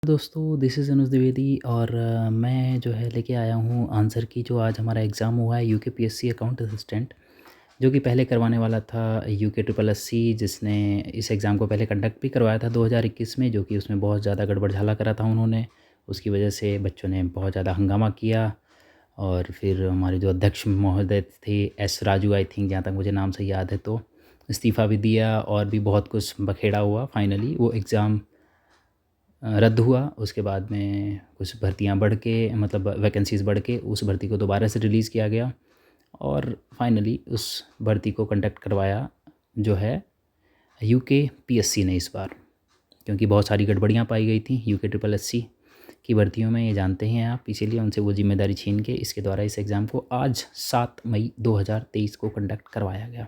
दोस्तों, this is अनुज द्विवेदी और मैं जो है लेके आया हूँ आंसर की। जो आज हमारा एग्ज़ाम हुआ है यूकेपीएससी अकाउंट असिस्टेंट, जो कि पहले करवाने वाला था यूके ट्रिपल एससी, जिसने इस एग्ज़ाम को पहले कंडक्ट भी करवाया था 2021 में, जो कि उसमें बहुत ज़्यादा गड़बड़ झाला करा था उन्होंने। उसकी वजह से बच्चों ने बहुत ज़्यादा हंगामा किया और फिर हमारे जो अध्यक्ष महोदय थे एस राजू, आई थिंक, जहाँ तक मुझे नाम से याद है, तो इस्तीफ़ा भी दिया और भी बहुत कुछ बखेड़ा हुआ। फाइनली वो एग्ज़ाम रद्द हुआ। उसके बाद में कुछ भर्तियां बढ़ के, मतलब वैकेंसीज़ बढ़ के, उस भर्ती को दोबारा से रिलीज़ किया गया और फाइनली उस भर्ती को कंडक्ट करवाया जो है यूके पीएससी ने इस बार, क्योंकि बहुत सारी गड़बड़ियां पाई गई थी यूके ट्रिपल एससी की भर्तियों में, ये जानते हैं आप। इसीलिए उनसे वो जिम्मेदारी छीन के इसके द्वारा इस एग्ज़ाम को आज 7 मई 2023 को कंडक्ट करवाया गया।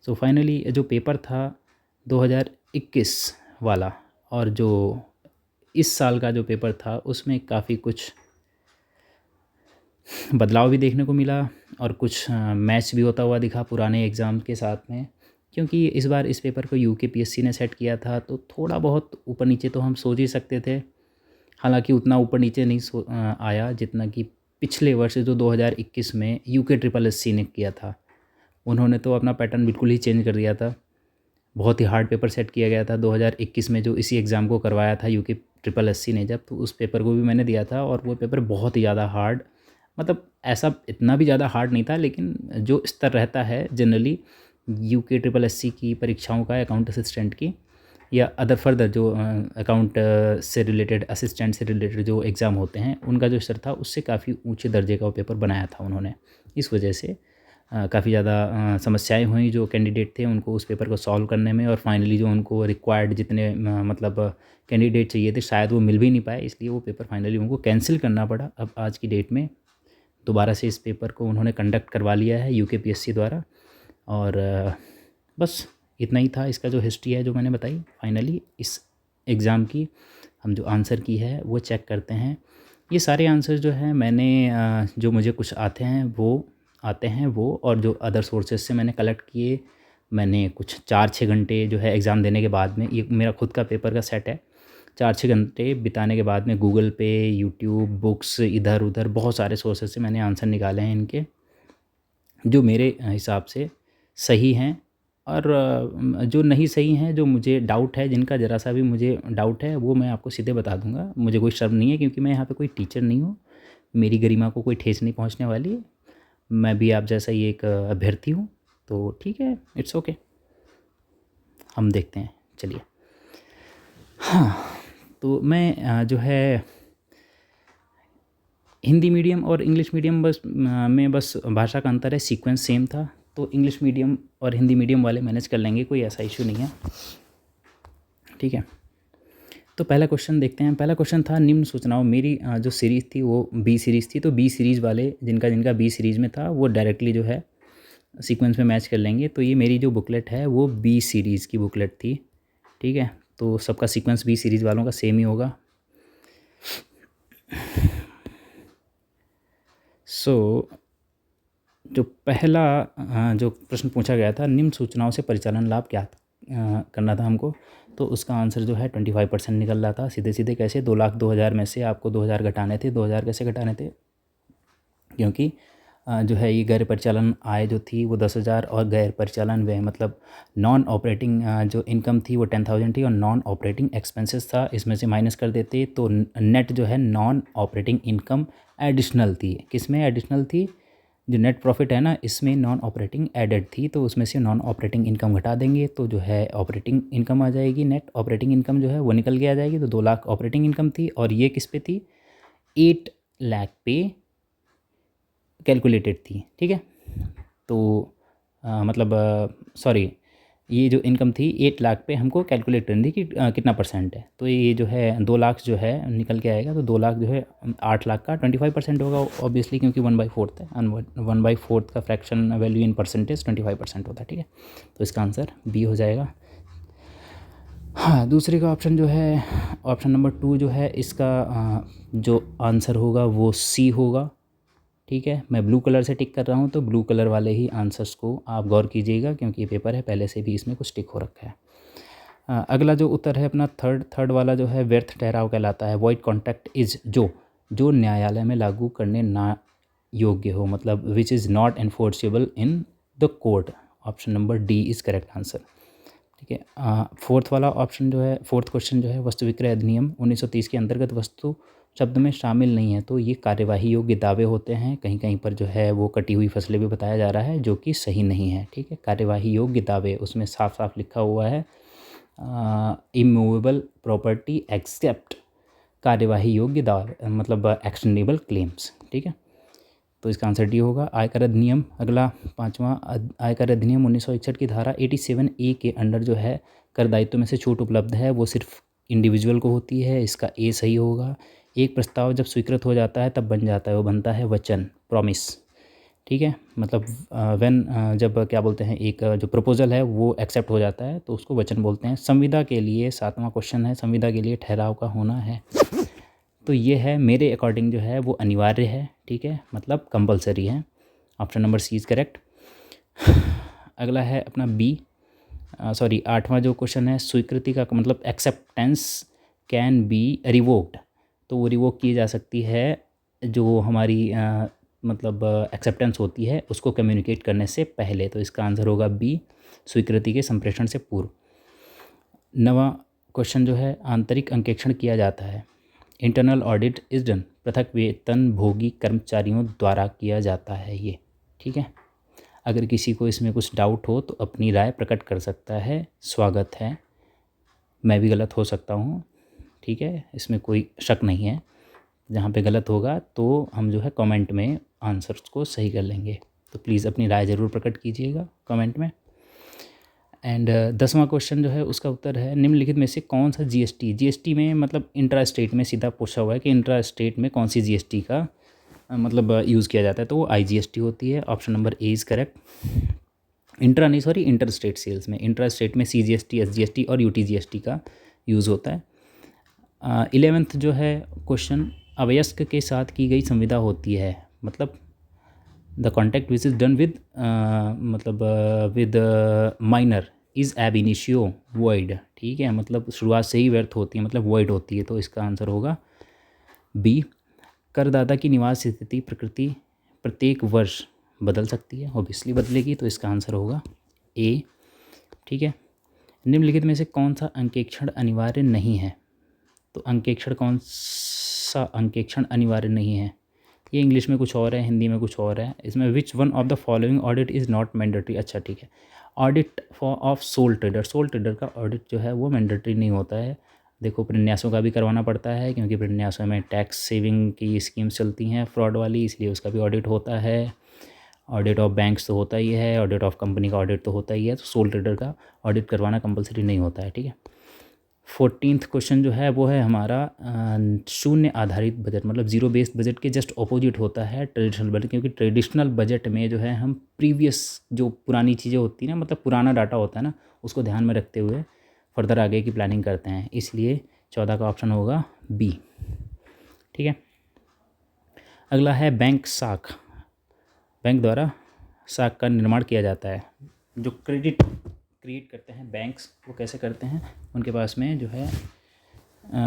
सो फाइनली जो पेपर था 2021 वाला, और जो इस साल का जो पेपर था, उसमें काफ़ी कुछ बदलाव भी देखने को मिला और कुछ मैच भी होता हुआ दिखा पुराने एग्ज़ाम के साथ में। क्योंकि इस बार इस पेपर को यूकेपीएससी ने सेट किया था, तो थोड़ा बहुत ऊपर नीचे तो हम सोच ही सकते थे। हालांकि उतना ऊपर नीचे नहीं आया जितना कि पिछले वर्ष जो 2021 में यूके ट्रिपल एससी ने किया था। उन्होंने तो अपना पैटर्न बिल्कुल ही चेंज कर दिया था। बहुत ही हार्ड पेपर सेट किया गया था 2021 में, जो इसी एग्ज़ाम को करवाया था यूके ट्रिपल एससी ने जब, तो उस पेपर को भी मैंने दिया था और वो पेपर बहुत ही ज़्यादा हार्ड, मतलब ऐसा इतना भी ज़्यादा हार्ड नहीं था, लेकिन जो स्तर रहता है जनरली यूके ट्रिपल एससी की परीक्षाओं का, अकाउंट असिस्टेंट की या अदर फर्दर जो अकाउंट से रिलेटेड, असिस्टेंट से रिलेटेड जो एग्ज़ाम होते हैं, उनका जो स्तर था उससे काफ़ी ऊँचे दर्जे का वो पेपर बनाया था उन्होंने। इस वजह से काफ़ी ज़्यादा समस्याएं हुई जो कैंडिडेट थे उनको उस पेपर को सॉल्व करने में, और फाइनली जो उनको रिक्वायर्ड जितने मतलब कैंडिडेट चाहिए थे, शायद वो मिल भी नहीं पाए, इसलिए वो पेपर फाइनली उनको कैंसिल करना पड़ा। अब आज की डेट में दोबारा से इस पेपर को उन्होंने कंडक्ट करवा लिया है यूकेपीएससी द्वारा। और बस इतना ही था इसका जो हिस्ट्री है जो मैंने बताई। फाइनली इस एग्ज़ाम की हम जो आंसर की है वो चेक करते हैं। ये सारे आंसर जो है मैंने जो मुझे कुछ आते हैं वो और जो अदर सोर्सेज से मैंने कलेक्ट किए। मैंने कुछ 4-6 घंटे जो है एग्ज़ाम देने के बाद में, ये मेरा खुद का पेपर का सेट है, 4-6 घंटे बिताने के बाद में गूगल पे, यूट्यूब, बुक्स, इधर उधर बहुत सारे सोर्सेज से मैंने आंसर निकाले हैं इनके, जो मेरे हिसाब से सही हैं। और जो नहीं सही हैं, जो मुझे डाउट है, जिनका ज़रा सा भी मुझे डाउट है, वो मैं आपको सीधे बता दूंगा। मुझे कोई शर्म नहीं है, क्योंकि मैं यहाँ पे कोई टीचर नहीं हूँ, मेरी गरिमा को कोई ठेस नहीं पहुँचने वाली। मैं भी आप जैसा ही एक अभ्यर्थी हूँ, तो ठीक है, इट्स ओके। हम देखते हैं, चलिए। हाँ, तो मैं जो है हिंदी मीडियम और इंग्लिश मीडियम में बस भाषा का अंतर है, सीक्वेंस सेम था, तो इंग्लिश मीडियम और हिंदी मीडियम वाले मैनेज कर लेंगे, कोई ऐसा इशू नहीं है, ठीक है। तो पहला क्वेश्चन देखते हैं। पहला क्वेश्चन था, निम्न सूचनाओं, मेरी जो सीरीज़ थी वो बी सीरीज़ थी, तो बी सीरीज़ वाले जिनका जिनका बी सीरीज़ में था वो डायरेक्टली जो है सीक्वेंस में मैच कर लेंगे। तो ये मेरी जो बुकलेट है वो बी सीरीज़ की बुकलेट थी, ठीक है। तो सबका सीक्वेंस बी सीरीज़ वालों का सेम ही होगा। सो जो पहला जो प्रश्न पूछा गया था, निम्न सूचनाओं से परिचालन लाभ क्या करना था हमको, तो उसका आंसर जो है 25% निकल रहा था। सीधे सीधे कैसे, 2,02,000 में से आपको 2,000 घटाने थे। 2,000 कैसे घटाने थे, क्योंकि जो है ये गैर परिचालन आय जो थी वो 10,000 और गैर परिचालन व्यय मतलब नॉन ऑपरेटिंग जो इनकम थी वो 10,000 थी और नॉन ऑपरेटिंग एक्सपेंसेस था, इसमें से माइनस कर देते तो नेट जो है नॉन ऑपरेटिंग इनकम एडिशनल थी। किस में एडिशनल थी, जो नेट प्रॉफिट है ना, इसमें नॉन ऑपरेटिंग एडेड थी, तो उसमें से नॉन ऑपरेटिंग इनकम घटा देंगे तो जो है ऑपरेटिंग इनकम आ जाएगी। नेट ऑपरेटिंग इनकम जो है वो निकल के आ जाएगी। तो 2 लाख ऑपरेटिंग इनकम थी और ये किस पे थी, 8 लाख पे कैलकुलेटेड थी, ठीक है। तो मतलब सॉरी, ये जो इनकम थी 8 लाख पे हमको कैलकुलेट करनी थी कि कितना परसेंट है। तो ये जो है 2 लाख जो है निकल के आएगा, तो 2 लाख जो है 8 लाख का 25% होगा ऑब्वियसली, क्योंकि 1/4 है, 1/4 का फ्रैक्शन वैल्यू इन परसेंटेज 25% होता है, ठीक है। तो इसका आंसर बी हो जाएगा। हाँ, दूसरे का ऑप्शन जो है, ऑप्शन नंबर 2 जो है, इसका जो आंसर होगा वो सी होगा, ठीक है। मैं ब्लू कलर से टिक कर रहा हूँ, तो ब्लू कलर वाले ही आंसर्स को आप गौर कीजिएगा, क्योंकि ये पेपर है, पहले से भी इसमें कुछ टिक हो रखा है। अगला जो उत्तर है अपना थर्ड वाला जो है व्यर्थ ठहराव कहलाता है। वॉइड कॉन्ट्रैक्ट इज जो न्यायालय में लागू करने ना योग्य हो, मतलब which is not enforceable in the court. Option number D is correct answer. ठीक है। फोर्थ वाला ऑप्शन जो है, फोर्थ क्वेश्चन जो है, वस्तु विक्रय अधिनियम 1930 के अंतर्गत वस्तु शब्द में शामिल नहीं है, तो ये कार्यवाही योग्य दावे होते हैं। कहीं कहीं पर जो है वो कटी हुई फसलें भी बताया जा रहा है, जो कि सही नहीं है। ठीक है, कार्यवाही योग्य दावे, उसमें साफ साफ लिखा हुआ है इमूवेबल प्रॉपर्टी एक्सेप्ट कार्यवाही योग्य दावे, मतलब एक्शनेबल क्लेम्स। ठीक है, तो इसका आंसर डी होगा। आयकर अधिनियम, अगला पाँचवा, आयकर अधिनियम 1961 की धारा 87A के अंडर जो है कर दायित्व में से छूट उपलब्ध है, वो सिर्फ इंडिविजुअल को होती है। इसका ए सही होगा। एक प्रस्ताव जब स्वीकृत हो जाता है तब बन जाता है, वो बनता है वचन, प्रॉमिस। ठीक है, मतलब जब क्या बोलते हैं, एक जो प्रपोजल है वो एक्सेप्ट हो जाता है तो उसको वचन बोलते हैं। संविदा के लिए, सातवां क्वेश्चन है, संविदा के लिए ठहराव का होना है, तो ये है मेरे अकॉर्डिंग जो है वो अनिवार्य है। ठीक है, मतलब कंपलसरी है। Option number C is correct. अगला है अपना बी, सॉरी आठवां जो क्वेश्चन है, स्वीकृति का मतलब एक्सेप्टेंस कैन बी रिवोक्ड, तो वो रिवोक की जा सकती है जो हमारी मतलब एक्सेप्टेंस होती है उसको कम्युनिकेट करने से पहले, तो इसका आंसर होगा बी, स्वीकृति के संप्रेषण से पूर्व। नवा क्वेश्चन जो है, आंतरिक अंकेक्षण किया जाता है, इंटरनल ऑडिट इज डन, पृथक वेतन भोगी कर्मचारियों द्वारा किया जाता है ये। ठीक है, अगर किसी को इसमें कुछ डाउट हो तो अपनी राय प्रकट कर सकता है, स्वागत है। मैं भी गलत हो सकता हूँ, ठीक है, इसमें कोई शक नहीं है। जहाँ पे गलत होगा तो हम जो है कमेंट में आंसर्स को सही कर लेंगे, तो प्लीज़ अपनी राय ज़रूर प्रकट कीजिएगा कमेंट में। एंड 10वां क्वेश्चन जो है उसका उत्तर है, निम्नलिखित में से कौन सा जीएसटी में मतलब इंट्रा स्टेट में सीधा पूछा हुआ है कि इंट्रा स्टेट में कौन सी जीएसटी का मतलब यूज़ किया जाता है, तो वो आईजीएसटी होती है। Option number A is correct. Intra नहीं, सॉरी, इंटर स्टेट सेल्स में, इंट्रा स्टेट में सीजीएसटी, एसजीएसटी और यूटीजीएसटी का यूज़ होता है। 11th जो है क्वेश्चन, अवयस्क के साथ की गई संविदा होती है, मतलब the contact which is done with मतलब with minor is ab initio void. ठीक है, मतलब शुरुआत से ही व्यर्थ होती है, मतलब वॉइड होती है, तो इसका आंसर होगा बी। करदाता की निवास स्थिति प्रकृति प्रत्येक वर्ष बदल सकती है, ऑब्वियसली बदलेगी, तो इसका आंसर होगा ए। ठीक है, निम्नलिखित में से कौन सा अंकेक्षण अनिवार्य नहीं है, तो अंकेक्षण, कौन सा अंकेक्षण अनिवार्य नहीं है, ये इंग्लिश में कुछ और है, हिंदी में कुछ और है। इसमें which one of the following audit is not mandatory. अच्छा ठीक है, ऑडिट ऑफ सोल ट्रेडर का ऑडिट जो है वो मैंडेटरी नहीं होता है। देखो, प्रन्यासों का भी करवाना पड़ता है, क्योंकि प्रन्यासों में टैक्स सेविंग की स्कीम्स चलती हैं फ्रॉड वाली, इसलिए उसका भी ऑडिट होता है। ऑडिट ऑफ बैंक्स तो होता ही है, ऑडिट ऑफ कंपनी का ऑडिट तो होता ही है, तो सोल ट्रेडर का ऑडिट करवाना कंपलसरी नहीं होता है। ठीक है, 14th क्वेश्चन जो है वो है हमारा शून्य आधारित बजट, मतलब जीरो बेस्ड बजट के जस्ट ऑपोजिट होता है ट्रेडिशनल बजट, क्योंकि ट्रेडिशनल बजट में जो है हम प्रीवियस जो पुरानी चीज़ें होती हैं ना, मतलब पुराना डाटा होता है ना, उसको ध्यान में रखते हुए फर्दर आगे की प्लानिंग करते हैं, इसलिए 14 का ऑप्शन होगा बी। ठीक है, अगला है बैंक साख, बैंक द्वारा साख का निर्माण किया जाता है। जो क्रिएट करते हैं बैंक्स, वो कैसे करते हैं, उनके पास में जो है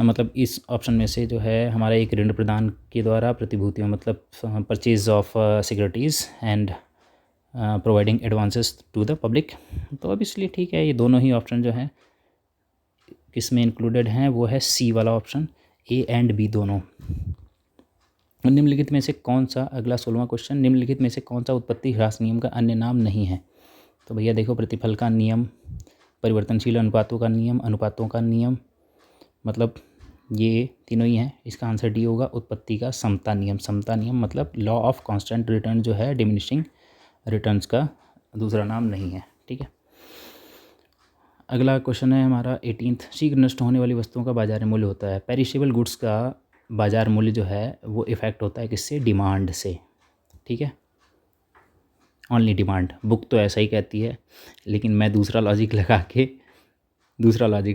मतलब इस ऑप्शन में से जो है हमारा एक ऋण प्रदान के द्वारा प्रतिभूतियों, मतलब purchase of securities and providing advances to the public, तो ऑब्वियसली ठीक है, ये दोनों ही ऑप्शन जो हैं किस में इंक्लूडेड हैं, वो है सी वाला ऑप्शन, ए एंड बी दोनों। निम्नलिखित में से कौन सा, अगला 16वां क्वेश्चन, निम्नलिखित में से कौन सा उत्पत्ति ह्रास नियम का अन्य नाम नहीं है, तो भैया देखो, प्रतिफल का नियम, परिवर्तनशील अनुपातों का नियम, अनुपातों का नियम, मतलब ये तीनों ही हैं। इसका आंसर डी होगा, उत्पत्ति का समता नियम। समता नियम मतलब लॉ ऑफ कांस्टेंट रिटर्न जो है डिमिनिशिंग रिटर्न्स का दूसरा नाम नहीं है। ठीक है, अगला क्वेश्चन है हमारा 18th, शीघ्र नष्ट होने वाली वस्तुओं का बाजार मूल्य होता है। पेरिशेबल गुड्स का बाजार मूल्य जो है वो इफेक्ट होता है किससे, डिमांड से। ठीक है, ओनली डिमांड, बुक तो ऐसा ही कहती है, लेकिन मैं दूसरा लॉजिक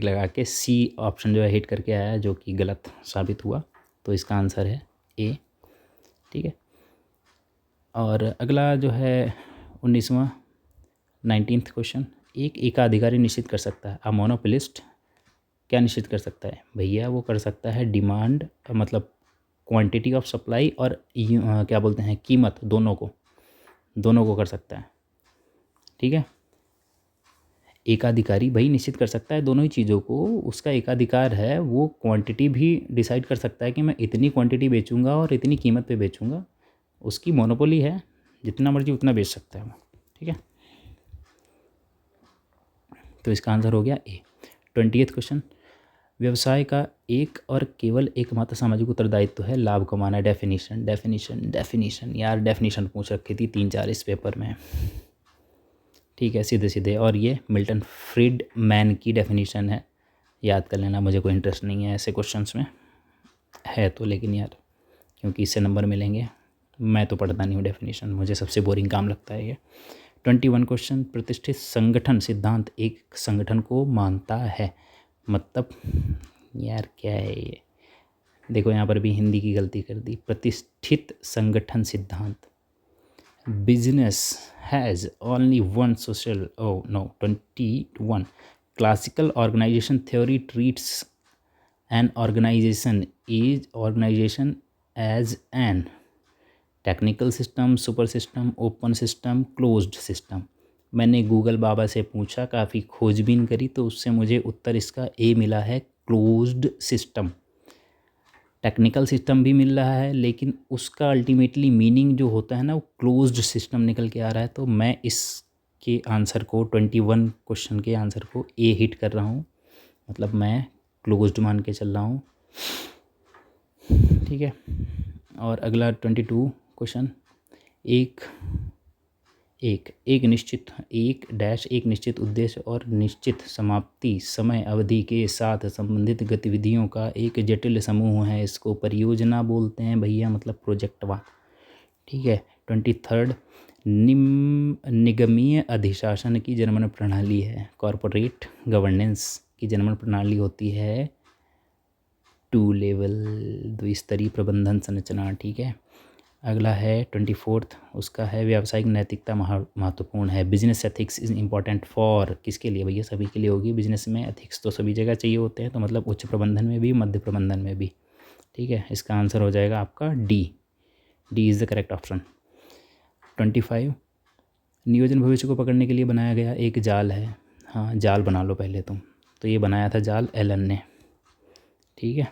लगा के सी ऑप्शन जो है हिट करके आया, जो कि गलत साबित हुआ, तो इसका आंसर है ए। ठीक है, और अगला जो है 19वां 19th क्वेश्चन, एक एकाधिकारी निश्चित कर सकता है, अ मोनोपोलिस्ट क्या निश्चित कर सकता है भैया? वो कर सकता है डिमांड, मतलब क्वांटिटी ऑफ सप्लाई, और क्या बोलते हैं, कीमत, दोनों को कर सकता है। ठीक है, एकाधिकारी भाई निश्चित कर सकता है दोनों ही चीज़ों को, उसका एकाधिकार है। वो क्वांटिटी भी डिसाइड कर सकता है कि मैं इतनी क्वांटिटी बेचूंगा और इतनी कीमत पे बेचूंगा, उसकी मोनोपोली है, जितना मर्जी उतना बेच सकता है वो। ठीक है, तो इसका आंसर हो गया ए। 20th क्वेश्चन, व्यवसाय का एक और केवल एकमात्र सामाजिक उत्तरदायित्व है लाभ कमाना। डेफिनेशन डेफिनेशन डेफिनेशन, यार डेफिनेशन पूछ रखी थी 3-4 इस पेपर में। ठीक है, सीधे सीधे, और ये मिल्टन फ्रीडमैन की डेफिनेशन है, याद कर लेना। मुझे कोई इंटरेस्ट नहीं है ऐसे क्वेश्चंस में, है तो, लेकिन यार क्योंकि इससे नंबर मिलेंगे, मैं तो पढ़ता नहीं हूँ डेफिनेशन, मुझे सबसे बोरिंग काम लगता है ये। 21 क्वेश्चन, प्रतिष्ठित संगठन सिद्धांत एक संगठन को मानता है, मतलब यार क्या है ये? देखो यहाँ पर भी हिंदी की गलती कर दी। प्रतिष्ठित संगठन सिद्धांत, business has only one social, oh no, 21, classical organization theory treats an organization as an technical system, super system, open system, closed system. मैंने गूगल बाबा से पूछा, काफ़ी खोजबीन करी, तो उससे मुझे उत्तर इसका ए मिला है, क्लोज्ड सिस्टम। टेक्निकल सिस्टम भी मिल रहा है, लेकिन उसका अल्टीमेटली मीनिंग जो होता है ना, वो क्लोज्ड सिस्टम निकल के आ रहा है। तो मैं इसके आंसर को, 21 क्वेश्चन के आंसर को ए हिट कर रहा हूँ, मतलब मैं क्लोज्ड मान के चल रहा हूँ। ठीक है, और अगला 22 क्वेश्चन, एक निश्चित उद्देश्य और निश्चित समाप्ति समय अवधि के साथ संबंधित गतिविधियों का एक जटिल समूह है, इसको परियोजना बोलते हैं भैया, मतलब प्रोजेक्टवा। ठीक है, 23, निगमीय अधिशासन की जनगणना प्रणाली है, कॉरपोरेट गवर्नेंस की जनगणना प्रणाली होती है 2 लेवल, द्विस्तरीय प्रबंधन संरचना। ठीक है, अगला है 24, उसका है व्यावसायिक नैतिकता महत्वपूर्ण है, business ethics is important for, किसके लिए भैया? सभी के लिए होगी। बिजनेस में एथिक्स तो सभी जगह चाहिए होते हैं, तो मतलब उच्च प्रबंधन में भी, मध्य प्रबंधन में भी। ठीक है, इसका आंसर हो जाएगा आपका D is the correct option. 25, नियोजन भविष्य को पकड़ने के लिए बनाया गया एक जाल है। हाँ, जाल बना लो पहले तुम, तो ये बनाया था जाल एलन ने। ठीक है,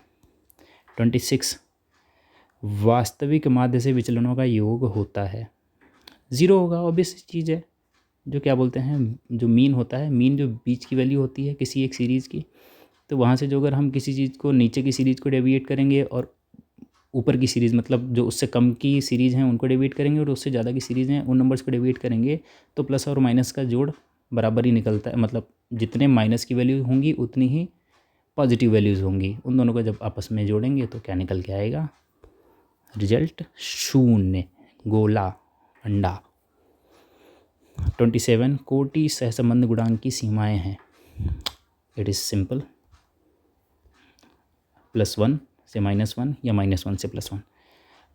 26, वास्तविक माध्य से विचलनों का योग होता है, ज़ीरो होगा, ऑब्वियस चीज़ है। जो क्या बोलते हैं, जो मीन होता है, मीन जो बीच की वैल्यू होती है किसी एक सीरीज़ की, तो वहाँ से जो अगर हम किसी चीज़ को, नीचे की सीरीज़ को डेविएट करेंगे और ऊपर की सीरीज़, मतलब जो उससे कम की सीरीज़ हैं उनको डेविएट करेंगे, और उससे ज़्यादा की सीरीज़ हैं उन नंबर्स को डेविएट करेंगे, तो प्लस और माइनस का जोड़ बराबर ही निकलता है। मतलब जितने माइनस की वैल्यू होंगी उतनी ही पॉजिटिव वैल्यूज़ होंगी, उन दोनों को जब आपस में जोड़ेंगे तो क्या निकल के आएगा? रिजल्ट 0, गोला, अंडा। 27, कोटि सहसंबंध गुणांक की सीमाएं हैं, इट इज़ सिंपल, +1 से -1 या -1 से +1।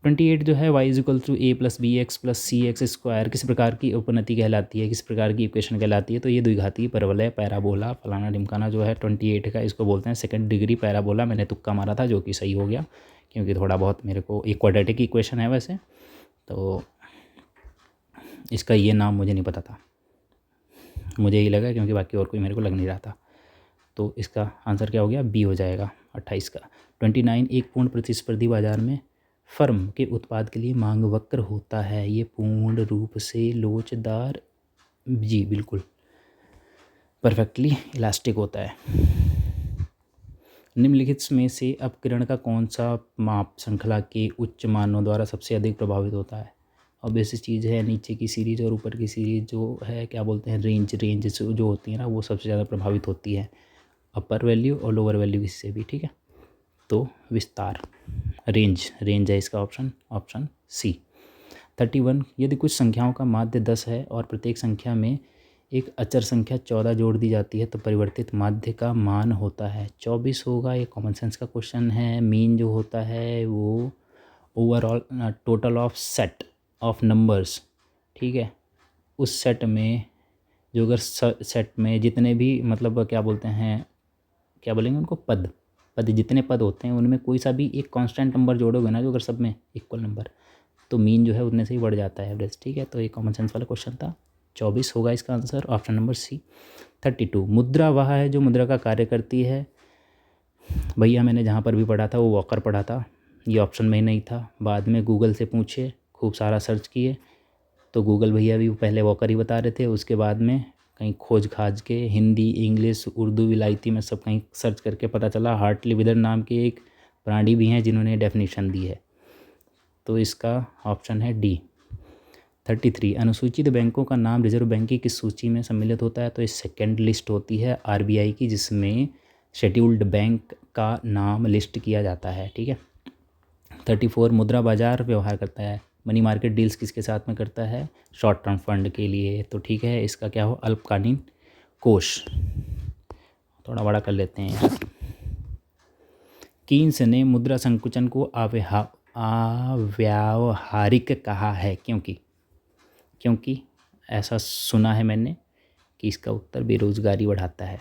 28 जो है, y = a+bx + cx², किस प्रकार की उपपत्ति कहलाती है, किस प्रकार की इक्वेशन कहलाती है? तो ये द्विघातीय परवलय पैराबोला फलाना ढिमकाना जो है 28 का, इसको बोलते हैं सेकंड डिग्री पैराबोला। मैंने तुक्का मारा था, जो कि सही हो गया, क्योंकि थोड़ा बहुत मेरे को, एक क्वाड्रेटिक इक्वेशन है वैसे, तो इसका ये नाम मुझे नहीं पता था, मुझे ही लगा, क्योंकि बाकी और कोई मेरे को लग नहीं रहा था। तो इसका आंसर क्या हो गया? बी हो जाएगा 28 का। 29, एक पूर्ण प्रतिस्पर्धी बाजार में फर्म के उत्पाद के लिए मांग वक्र होता है, ये पूर्ण रूप से लोचदार, जी बिल्कुल, परफेक्टली इलास्टिक होता है। निम्नलिखित में से अपकरण का कौन सा माप श्रृंखला के उच्च मानों द्वारा सबसे अधिक प्रभावित होता है? ऑब्वियस चीज़ है, नीचे की सीरीज और ऊपर की सीरीज जो है, क्या बोलते हैं, रेंज जो होती है ना, वो सबसे ज़्यादा प्रभावित होती है, अपर वैल्यू और लोअर वैल्यू इससे भी। ठीक है, तो विस्तार, रेंज है इसका ऑप्शन सी। 31, यदि कुछ संख्याओं का माध्य 10 है और प्रत्येक संख्या में एक अचर संख्या 14 जोड़ दी जाती है, तो परिवर्तित माध्य का मान होता है 24 होगा। ये कॉमन सेंस का क्वेश्चन है। मीन जो होता है वो overall total of set of numbers, ठीक है, उस सेट में जो, अगर सेट में जितने भी, मतलब क्या बोलते हैं, क्या बोलेंगे उनको, पद। पद जितने पद होते हैं उनमें कोई सा भी एक कांस्टेंट नंबर जोड़ोगे ना, जो अगर सब में इक्वल नंबर, तो मीन जो है उतने से ही बढ़ जाता है एवरेज। ठीक है, तो ये कॉमन सेंस वाला क्वेश्चन था। 24 होगा इसका आंसर, ऑप्शन नंबर सी। 32, मुद्रा वह है जो मुद्रा का कार्य करती है। भैया मैंने जहाँ पर भी पढ़ा था वो वॉकर पढ़ा था, ये ऑप्शन में ही नहीं था। बाद में गूगल से पूछे, खूब सारा सर्च किए, तो गूगल भैया भी पहले वॉकर ही बता रहे थे। उसके बाद में कहीं खोज खाज के हिंदी, इंग्लिश, उर्दू, विलायती में सब कहीं सर्च करके पता चला हार्टली विदर नाम के एक प्राणी भी हैं जिन्होंने डेफिनेशन दी है। तो इसका ऑप्शन है डी। 33, अनुसूचित बैंकों का नाम रिजर्व बैंक की किस सूची में सम्मिलित होता है? तो इस सेकेंड लिस्ट होती है आरबीआई की, जिसमें शेड्यूल्ड बैंक का नाम लिस्ट किया जाता है। ठीक है। 34, मुद्रा बाजार व्यवहार करता है, मनी मार्केट डील्स किसके साथ में करता है? शॉर्ट टर्म फंड के लिए। तो ठीक है, इसका क्या हो, अल्पकालीन कोष। थोड़ा बड़ा कर लेते हैं यार। कीन्स ने मुद्रा संकुचन को अव्यावहारिक कहा है, क्योंकि ऐसा सुना है मैंने कि इसका उत्तर बेरोजगारी बढ़ाता है।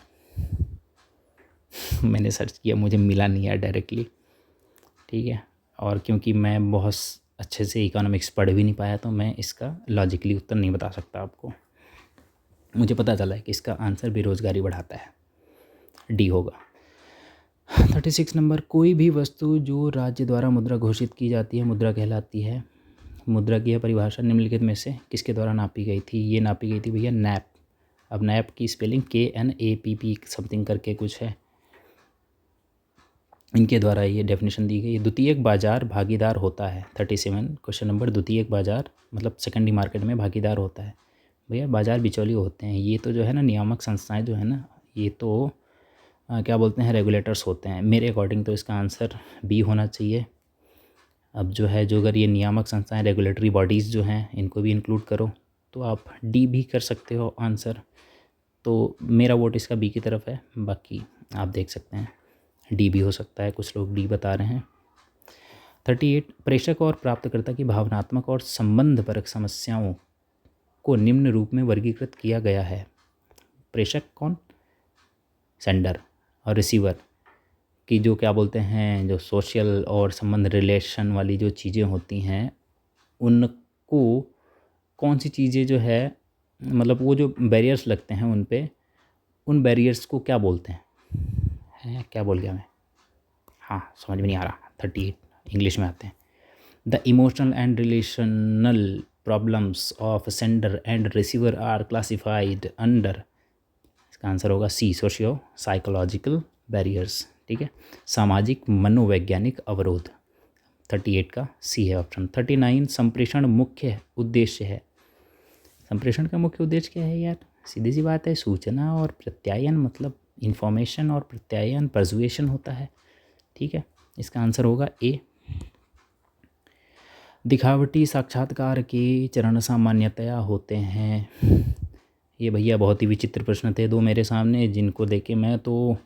मैंने सर्च किया, मुझे मिला नहीं यार डायरेक्टली। ठीक है, और क्योंकि मैं बहुत अच्छे से इकोनॉमिक्स पढ़ भी नहीं पाया, तो मैं इसका लॉजिकली उत्तर नहीं बता सकता आपको। मुझे पता चला है कि इसका आंसर बेरोजगारी बढ़ाता है, डी होगा। 36 नंबर, कोई भी वस्तु जो राज्य द्वारा मुद्रा घोषित की जाती है मुद्रा कहलाती है। मुद्रा की यह परिभाषा निम्नलिखित में से किसके द्वारा नापी गई थी? ये नापी गई थी भैया नैप। अब नैप की स्पेलिंग KNAPP समथिंग करके कुछ है, इनके द्वारा ये डेफिनेशन दी गई है। द्वितीयक बाजार भागीदार होता है। 37 क्वेश्चन नंबर, द्वितीयक बाजार मतलब सेकेंडरी मार्केट में भागीदार होता है। भैया बाजार बिचौलिए होते हैं, ये तो जो है ना नियामक संस्थाएं जो है ना, ये तो क्या बोलते हैं, रेगुलेटर्स होते हैं। मेरे अकॉर्डिंग तो इसका आंसर बी होना चाहिए। अब जो है, जो अगर ये नियामक संस्थाएं, रेगुलेटरी बॉडीज़ जो हैं, इनको भी इंक्लूड करो तो आप डी भी कर सकते हो आंसर। तो मेरा वोट इसका बी की तरफ है, बाकी आप देख सकते हैं डी भी हो सकता है, कुछ लोग डी बता रहे हैं। 38, प्रेषक और प्राप्तकर्ता की भावनात्मक और संबंधपरक समस्याओं को निम्न रूप में वर्गीकृत किया गया है। प्रेषक कौन? सेंडर। और रिसीवर की जो क्या बोलते हैं, जो सोशल और संबंध रिलेशन वाली जो चीज़ें होती हैं, उनको कौन सी चीज़ें जो है, मतलब वो जो बैरियर्स लगते हैं उन पे, उन बैरियर्स को क्या बोलते हैं? क्या बोल गया मैं? हाँ, समझ में नहीं आ रहा। 38 इंग्लिश में आते हैं। The emotional and relational problems of sender and receiver are classified under, इसका आंसर होगा सी, सोशियो साइकोलॉजिकल बैरियर्स। ठीक है, सामाजिक मनोवैज्ञानिक अवरोध। 38 का सी है ऑप्शन। 39, संप्रेषण मुख्य उद्देश्य है। संप्रेषण का मुख्य उद्देश्य क्या है यार? सीधी सी बात है, सूचना और प्रत्यायन, मतलब इन्फॉर्मेशन और प्रत्यायन, परसुएशन होता है। ठीक है, इसका आंसर होगा ए। दिखावटी साक्षात्कार के चरण सामान्यतया होते हैं। ये भैया बहुत ही विचित्र प्रश्न थे दो मेरे सामने, जिनको देख के मैं तो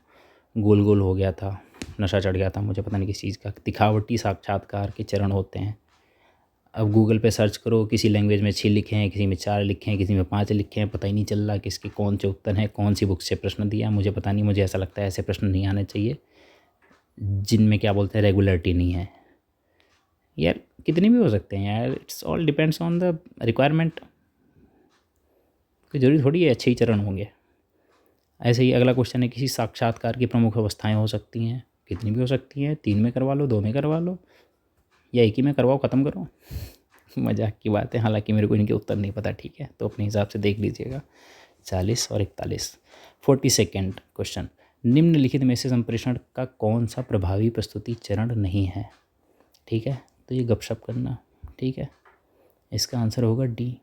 गोल गोल हो गया था, नशा चढ़ गया था मुझे, पता नहीं किस चीज़ का। दिखावटी साक्षात्कार के चरण होते हैं। अब गूगल पे सर्च करो, किसी लैंग्वेज में 6 लिखे हैं, किसी में 4 लिखे हैं, किसी में 5 लिखे हैं, पता ही नहीं चल रहा किसके कौन से उत्तर हैं, कौन सी बुक से प्रश्न दिया है, मुझे पता नहीं। मुझे ऐसा लगता है ऐसे प्रश्न नहीं आने चाहिए जिनमें क्या बोलते हैं, रेगुलरिटी नहीं है। यार कितने भी हो सकते हैं यार, it's all depends on the requirement. कोई ज़रूरी थोड़ी है अच्छे ही चरण होंगे। ऐसे ही अगला क्वेश्चन है, किसी साक्षात्कार की प्रमुख अवस्थाएं हो सकती हैं, कितनी भी हो सकती हैं। 3 में करवा लो, 2 में करवा लो, या एक ही में करवाओ, ख़त्म करो। मजाक की बात है, हालांकि मेरे को इनके उत्तर नहीं पता। ठीक है, तो अपने हिसाब से देख लीजिएगा। 40 और 41। 42nd क्वेश्चन, निम्नलिखित में से संप्रेषण का कौन सा प्रभावी प्रस्तुति चरण नहीं है? ठीक है, तो ये गपशप करना। ठीक है, इसका आंसर होगा डी।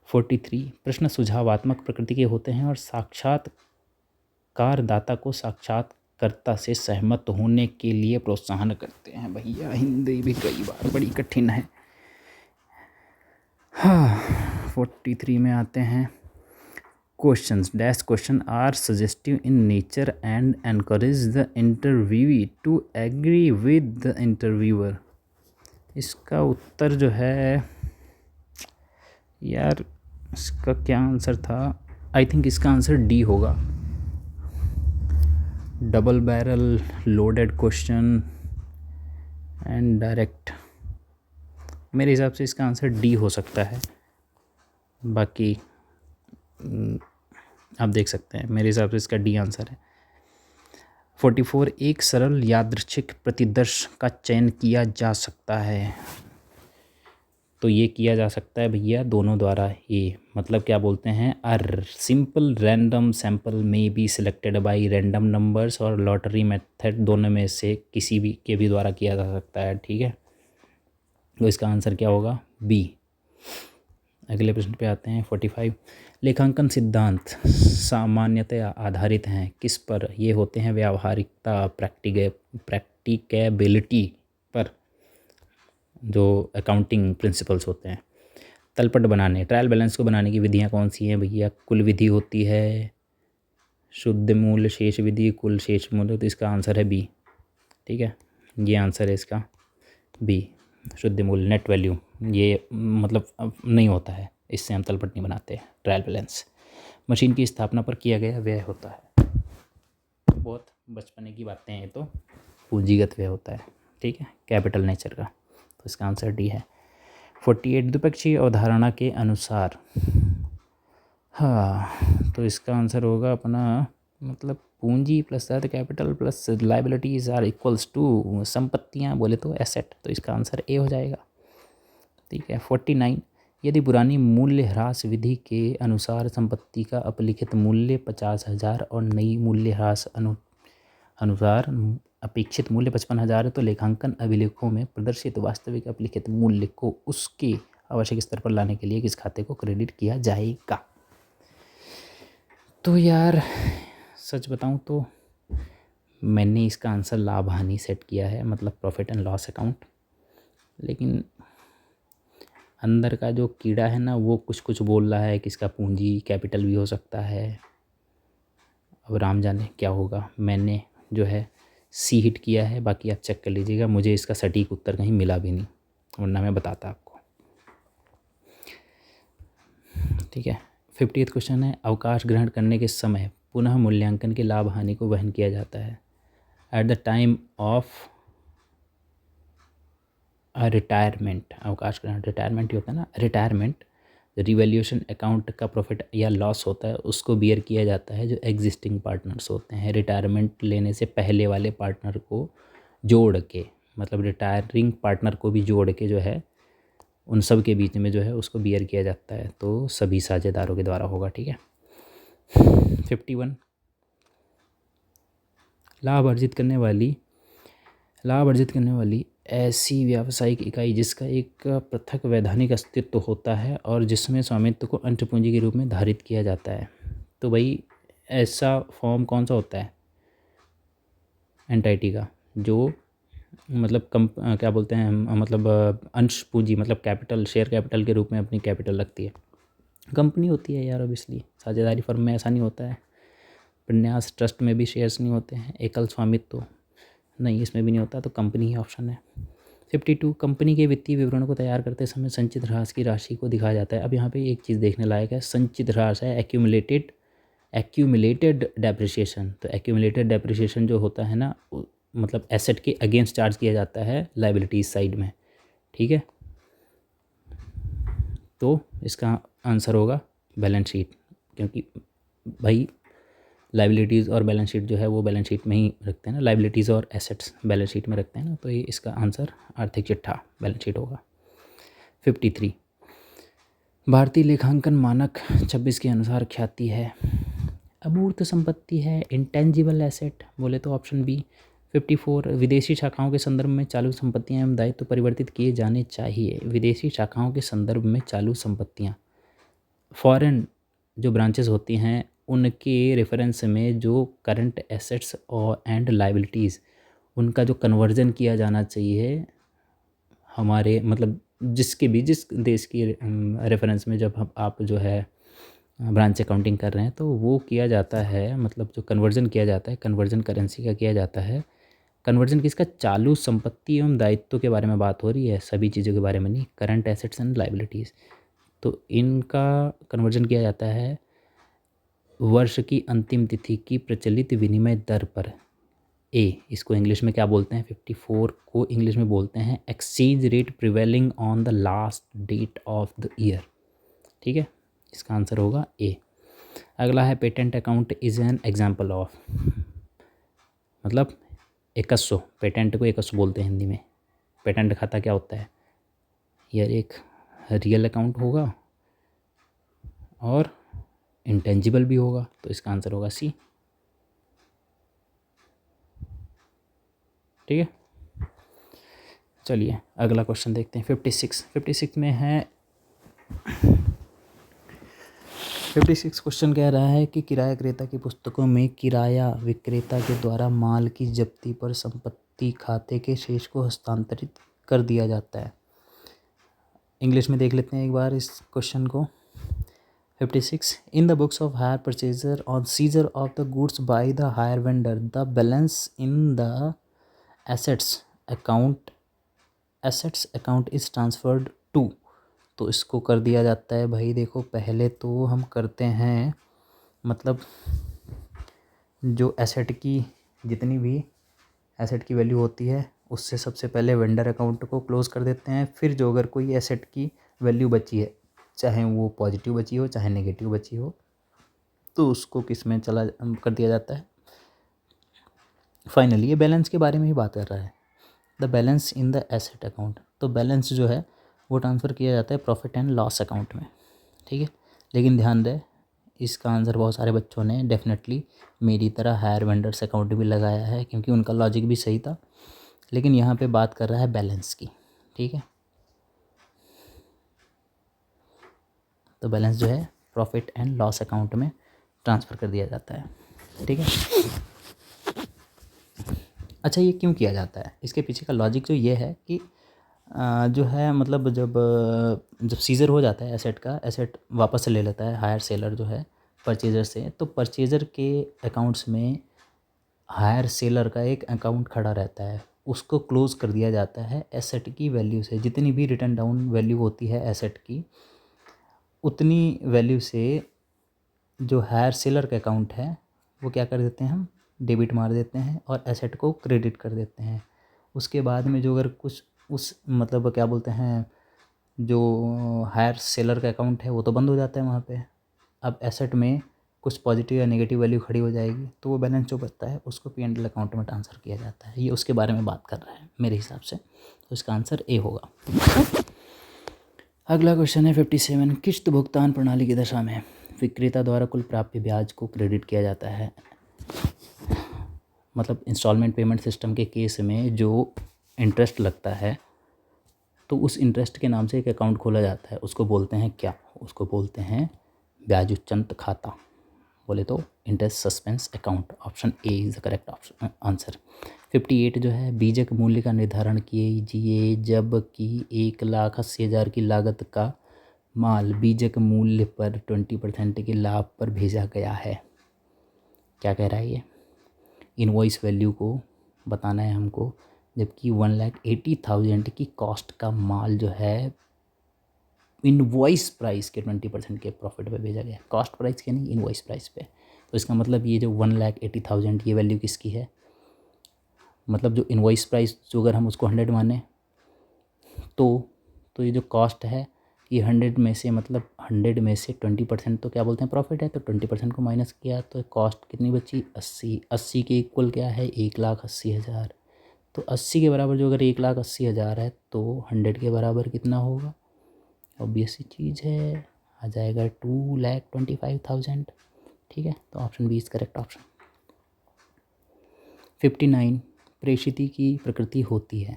43, प्रश्न सुझावात्मक प्रकृति के होते हैं और साक्षात्कारदाता को साक्षात्कर्ता से सहमत होने के लिए प्रोत्साहन करते हैं। भैया हिंदी भी कई बार बड़ी कठिन है। हाँ, 43 में आते हैं। Questions dash question are suggestive in nature and encourage the interviewee to agree with the interviewer. इसका उत्तर जो है यार, इसका क्या आंसर था? आई थिंक इसका आंसर डी होगा। Double barrel loaded question and direct. मेरे हिसाब से इसका आंसर डी हो सकता है, बाकी आप देख सकते हैं। मेरे हिसाब से इसका डी आंसर है। 44 एक सरल यादृच्छिक प्रतिदर्श का चयन किया जा सकता है। तो ये किया जा सकता है भैया दोनों द्वारा। ये मतलब क्या बोलते हैं, अर सिंपल रैंडम सैंपल में be selected by random numbers और लॉटरी मेथड, दोनों में से किसी भी के भी द्वारा किया जा सकता है। ठीक है, तो इसका आंसर क्या होगा, बी। अगले प्रश्न पे आते हैं 45। लेखांकन सिद्धांत सामान्यतया आधारित हैं किस पर? ये होते हैं व्यावहारिकता, प्रैक्टिकेबिलिटी पर, जो अकाउंटिंग प्रिंसिपल्स होते हैं। तलपट बनाने, ट्रायल बैलेंस को बनाने की विधियां कौन सी हैं भैया? कुल विधि होती है, शुद्ध मूल्य, शेष विधि, कुल शेष मूल्य। तो इसका आंसर है बी। ठीक है, ये आंसर है इसका बी, शुद्ध मूल्य, नेट वैल्यू। ये मतलब अब नहीं होता है, इससे हम तलपट नहीं बनाते। ट्रायल बैलेंस मशीन की स्थापना पर किया गया व्यय होता है। बहुत बचपने की बातें हैं ये तो, पूंजीगत व्यय होता है। ठीक है, कैपिटल नेचर का। तो इसका आंसर डी है। 48 द्विपक्षीय अवधारणा के अनुसार, हाँ, तो इसका आंसर होगा अपना मतलब पूंजी प्लस अर्थ capital plus liabilities are equals to संपत्तियाँ बोले तो एसेट। तो इसका आंसर ए हो जाएगा। ठीक है। 49 यदि पुरानी मूल्य ह्रास विधि के अनुसार संपत्ति का अपलिखित मूल्य 50,000 और नई मूल्य ह्रास अनुसार अपेक्षित मूल्य 55,000 है, तो लेखांकन अभिलेखों में प्रदर्शित वास्तविक अपलिखित मूल्य को उसके आवश्यक स्तर पर लाने के लिए किस खाते को क्रेडिट किया जाएगा? तो यार सच बताऊं तो मैंने इसका आंसर लाभ हानि सेट किया है, मतलब प्रॉफिट एंड लॉस अकाउंट। लेकिन अंदर का जो कीड़ा है ना, वो कुछ कुछ बोल रहा है कि इसका पूंजी कैपिटल भी हो सकता है। अब राम जाने क्या होगा। मैंने जो है सी हिट किया है, बाकी आप चेक कर लीजिएगा। मुझे इसका सटीक उत्तर कहीं मिला भी नहीं, वरना मैं बताता आपको। ठीक है। 50th क्वेश्चन है, अवकाश ग्रहण करने के समय पुनः मूल्यांकन के लाभ हानि को वहन किया जाता है। At the time of retirement, अवकाश ग्रहण रिटायरमेंट ही होता है ना, रिटायरमेंट रिवैल्यूएशन अकाउंट का प्रॉफिट या लॉस होता है, उसको बियर किया जाता है जो एग्जिस्टिंग पार्टनर्स होते हैं। रिटायरमेंट लेने से पहले वाले पार्टनर को जोड़ के, मतलब रिटायरिंग पार्टनर को भी जोड़ के जो है उन सब के बीच में जो है उसको बियर किया जाता है। तो सभी साझेदारों के द्वारा होगा। ठीक है। 51 लाभ अर्जित करने वाली ऐसी व्यावसायिक इकाई जिसका एक पृथक वैधानिक अस्तित्व होता है और जिसमें स्वामित्व को अंश पूंजी के रूप में धारित किया जाता है। तो भाई ऐसा फॉर्म कौन सा होता है एंटाइटी का, जो मतलब क्या बोलते हैं मतलब अंश पूंजी, मतलब कैपिटल, शेयर कैपिटल के रूप में अपनी कैपिटल रखती है। कंपनी होती है यार, ऑब्वियसली। साझेदारी फर्म में ऐसा नहीं होता है। प्रन्यास ट्रस्ट में भी शेयर्स नहीं होते हैं। एकल स्वामित्व तो नहीं, इसमें भी नहीं होता। तो कंपनी ही ऑप्शन है। 52 कंपनी के वित्तीय विवरण को तैयार करते समय संचित ह्रास की राशि को दिखाया जाता है। अब यहाँ पे एक चीज़ देखने लायक है, संचित ह्रास है एक्यूमुलेटेड डेप्रिसिएशन। तो एक्यूमुलेटेड डेप्रिसिएशन जो होता है ना, मतलब एसेट के अगेंस्ट चार्ज किया जाता है लाइबिलिटीज साइड में। ठीक है, तो इसका आंसर होगा बैलेंस शीट, क्योंकि भाई लाइबिलिटीज़ और बैलेंस शीट जो है वो बैलेंस शीट में ही रखते हैं ना, लाइबिलिटीज़ और एसेट्स बैलेंस शीट में रखते हैं ना। तो ये इसका आंसर आर्थिक चिट्ठा बैलेंस शीट होगा। 53 भारतीय लेखांकन मानक 26 के अनुसार ख्याति है, अमूर्त संपत्ति है, इंटेंजिबल एसेट बोले तो ऑप्शन बी। 54 विदेशी शाखाओं के संदर्भ में चालू संपत्तियां एवं दायित्व परिवर्तित किए जाने चाहिए। विदेशी शाखाओं के संदर्भ में चालू संपत्तियां, फॉरेन जो ब्रांचेस होती हैं उनके रेफरेंस में जो करंट एसेट्स और एंड लाइबिलिटीज़, उनका जो कन्वर्जन किया जाना चाहिए हमारे मतलब जिस देश की रेफरेंस में जब आप जो है ब्रांच अकाउंटिंग कर रहे हैं, तो वो किया जाता है, मतलब जो कन्वर्जन किया जाता है, कन्वर्जन करेंसी का किया जाता है। कन्वर्जन किसका? चालू संपत्ति एवं दायित्व के बारे में बात हो रही है, सभी चीज़ों के बारे में नहीं, करंट एसेट्स एंड लाइबिलिटीज़। तो इनका कन्वर्जन किया जाता है वर्ष की अंतिम तिथि की प्रचलित विनिमय दर पर। इसको इंग्लिश में क्या बोलते हैं, 54 को इंग्लिश में बोलते हैं exchange rate prevailing on the last date of the year. ठीक है, इसका आंसर होगा ए। अगला है patent account is an example of, मतलब एकस्सो, पेटेंट को एकस्सो बोलते हैं हिंदी में। पेटेंट खाता क्या होता है, यह एक रियल अकाउंट होगा और इंटेंजिबल भी होगा, तो इसका आंसर होगा सी। ठीक है, चलिए अगला क्वेश्चन देखते हैं। 56 में है, 56 क्वेश्चन कह रहा है कि किराया क्रेता की पुस्तकों में किराया विक्रेता के द्वारा माल की जब्ती पर संपत्ति खाते के शेष को हस्तांतरित कर दिया जाता है। इंग्लिश में देख लेते हैं एक बार इस क्वेश्चन को। 56 in the books of hire purchaser on seizure of the goods by the hire vendor the balance in the assets account is transferred to. तो इसको कर दिया जाता है भाई, देखो पहले तो हम करते हैं, मतलब जो एसेट की जितनी भी एसेट की वैल्यू होती है उससे सबसे पहले वेंडर अकाउंट को क्लोज़ कर देते हैं। फिर जो अगर कोई एसेट की वैल्यू बची है, चाहे वो पॉजिटिव बची हो चाहे नेगेटिव बची हो, तो उसको किस में चला कर दिया जाता है, फाइनली ये बैलेंस के बारे में ही बात कर रहा है, the balance in the asset account. तो बैलेंस जो है वो ट्रांसफ़र किया जाता है प्रॉफिट एंड लॉस अकाउंट में। ठीक है, लेकिन ध्यान दें इसका आंसर बहुत सारे बच्चों ने डेफिनेटली मेरी तरह हायर वेंडर्स अकाउंट भी लगाया है, क्योंकि उनका लॉजिक भी सही था, लेकिन यहाँ पे बात कर रहा है बैलेंस की। ठीक है, तो बैलेंस जो है प्रॉफिट एंड लॉस अकाउंट में ट्रांसफ़र कर दिया जाता है। ठीक है, अच्छा ये क्यों किया जाता है, इसके पीछे का लॉजिक जो ये है कि जो है मतलब जब सीज़र हो जाता है एसेट का, एसेट वापस से ले लेता है हायर सेलर जो है परचेज़र से, तो परचेज़र के अकाउंट्स में हायर सेलर का एक अकाउंट खड़ा रहता है, उसको क्लोज़ कर दिया जाता है एसेट की वैल्यू से। जितनी भी रिटर्न डाउन वैल्यू होती है एसेट की, उतनी वैल्यू से जो हायर सेलर का अकाउंट है वो क्या कर देते हैं, हम डेबिट मार देते हैं और एसेट को क्रेडिट कर देते हैं। उसके बाद में जो अगर कुछ उस मतलब क्या बोलते हैं, जो हायर सेलर का अकाउंट है वो तो बंद हो जाता है वहाँ पे। अब एसेट में कुछ पॉजिटिव या नेगेटिव वैल्यू खड़ी हो जाएगी, तो वो बैलेंस जो बचता है उसको P&L अकाउंट में ट्रांसफ़र किया जाता है। ये उसके बारे में बात कर रहा है मेरे हिसाब से, तो इसका आंसर ए होगा। अगला क्वेश्चन है 57 किश्त भुगतान प्रणाली की दशा में विक्रेता द्वारा कुल प्राप्य ब्याज को क्रेडिट किया जाता है। मतलब इंस्टॉलमेंट पेमेंट सिस्टम के केस में जो इंटरेस्ट लगता है, तो उस इंटरेस्ट के नाम से एक अकाउंट खोला जाता है, उसको बोलते हैं क्या, उसको बोलते हैं ब्याज उच्चंत खाता, बोले तो interest suspense account. Option A is the correct option answer. 58 जो है बीजक मूल्य का निर्धारण कीजिए जबकि 1,80,000 की लागत का माल बीजक मूल्य पर 20% के लाभ पर भेजा गया है। क्या कह रहा है ये, इनवॉइस वैल्यू को बताना है हमको, जबकि 1,80,000 की कॉस्ट का माल जो है इनवॉइस प्राइस के 20% के प्रॉफिट पे भेजा गया, कॉस्ट प्राइस के नहीं, इनवॉइस प्राइस पे। तो इसका मतलब ये जो 1,80,000 ये वैल्यू किसकी है, मतलब जो इनवॉइस प्राइस जो अगर हम उसको 100 माने तो ये जो कॉस्ट है ये 100 में से, मतलब 100 में से 20% तो क्या बोलते हैं प्रॉफिट है, तो 20% को माइनस किया तो कॉस्ट कितनी बची 80। 80 के इक्वल क्या है 1,80,000। तो 80 के बराबर जो अगर 1,80,000 है तो 100 के बराबर कितना होगा, ऑब्वियस सी चीज़ है, आ जाएगा 2,25,000। ठीक है, तो option B is correct option. 59 प्रेषिती की प्रकृति होती है,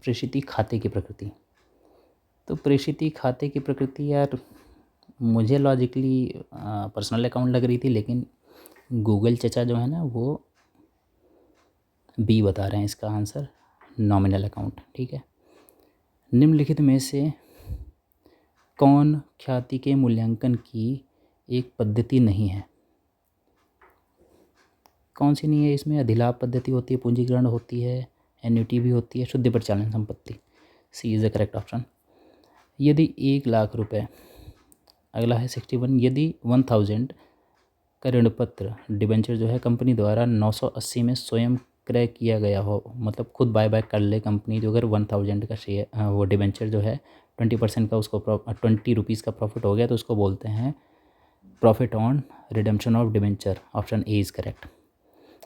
प्रेषिती खाते की प्रकृति। तो प्रेषिती खाते की प्रकृति यार मुझे लॉजिकली पर्सनल अकाउंट लग रही थी, लेकिन गूगल चचा जो है ना वो बी बता रहे हैं इसका आंसर, नॉमिनल अकाउंट। ठीक है, निम्नलिखित में से कौन ख्याति के मूल्यांकन की एक पद्धति नहीं है, कौन सी नहीं है इसमें, अधिलाभ पद्धति होती है, पूंजीकरण होती है, एन्युटी भी होती है, शुद्ध परिचालन संपत्ति। सी इज़ द करेक्ट ऑप्शन। यदि 1,00,000 रुपये, अगला है 61 यदि 1,000 का ऋणपत्र डिबेंचर जो है कंपनी द्वारा 980 में स्वयं क्रय किया गया हो, मतलब खुद बाय बैक कर ले कंपनी जो, अगर 1000 का शेयर वो डिबेंचर जो है 20% का उसको 20 रुपीज़ का प्रॉफिट हो गया तो उसको बोलते हैं profit on redemption of debenture. Option A is correct.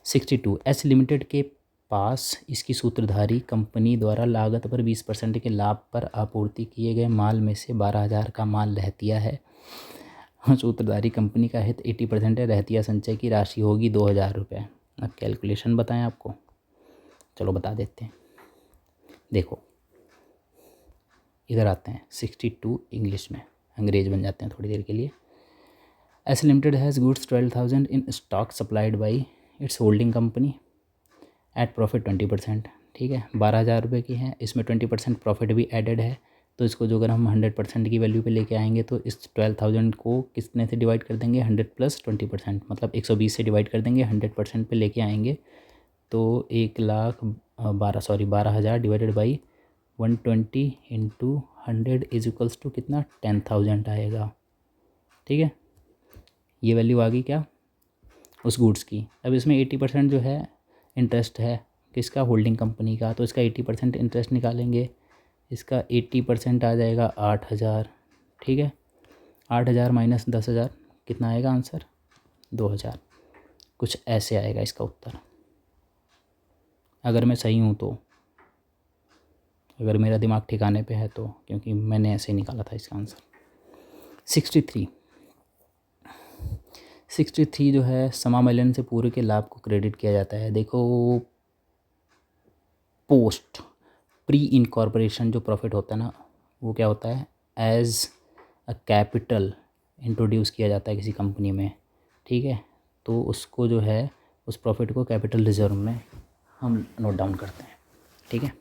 62 S limited के पास इसकी सूत्रधारी कंपनी द्वारा लागत पर 20% के लाभ पर आपूर्ति किए गए माल में से 12,000 का माल रहतिया है। सूत्रधारी कंपनी का हित 80% है, रहतिया संचय की राशि होगी 2,000 रुपये। अब कैलकुलेशन बताएं आपको, चलो बता देते हैं। देखो इधर आते हैं 62 इंग्लिश में, अंग्रेज बन जाते हैं थोड़ी देर के लिए। S limited has goods 12,000 in stock supplied by its holding company at profit 20%। ठीक है, 12,000 रुपये की है, इसमें 20% प्रॉफिट भी एडेड है, तो इसको जो अगर हम 100% की वैल्यू पे लेके आएंगे तो इस 12,000 को कितने से डिवाइड कर देंगे, 100 + 20%, मतलब 120 से डिवाइड कर देंगे, 100% पे लेके आएंगे तो 1,12,000 divided by 120 into 100 is equals to कितना, 10,000 आएगा। ठीक है, ये वैल्यू आ गई क्या, उस गुड्स की। अब इसमें 80% जो है इंटरेस्ट है किसका, होल्डिंग कंपनी का, तो इसका 80% इंटरेस्ट निकालेंगे, इसका 80% आ जाएगा 8,000। ठीक है, 8,000 माइनस 10,000 कितना आएगा आंसर, 2,000। कुछ ऐसे आएगा इसका उत्तर, अगर मैं सही हूँ तो, अगर मेरा दिमाग ठिकाने पे है तो, क्योंकि मैंने ऐसे ही निकाला था इसका आंसर। 63 जो है समामेलन से पूर्व के लाभ को क्रेडिट किया जाता है। देखो पोस्ट प्री इनकॉर्पोरेशन जो प्रॉफिट होता है ना, वो क्या होता है, एज अ कैपिटल इंट्रोड्यूस किया जाता है किसी कंपनी में। ठीक है, तो उसको जो है उस प्रॉफिट को कैपिटल रिजर्व में हम नोट डाउन करते हैं। ठीक है,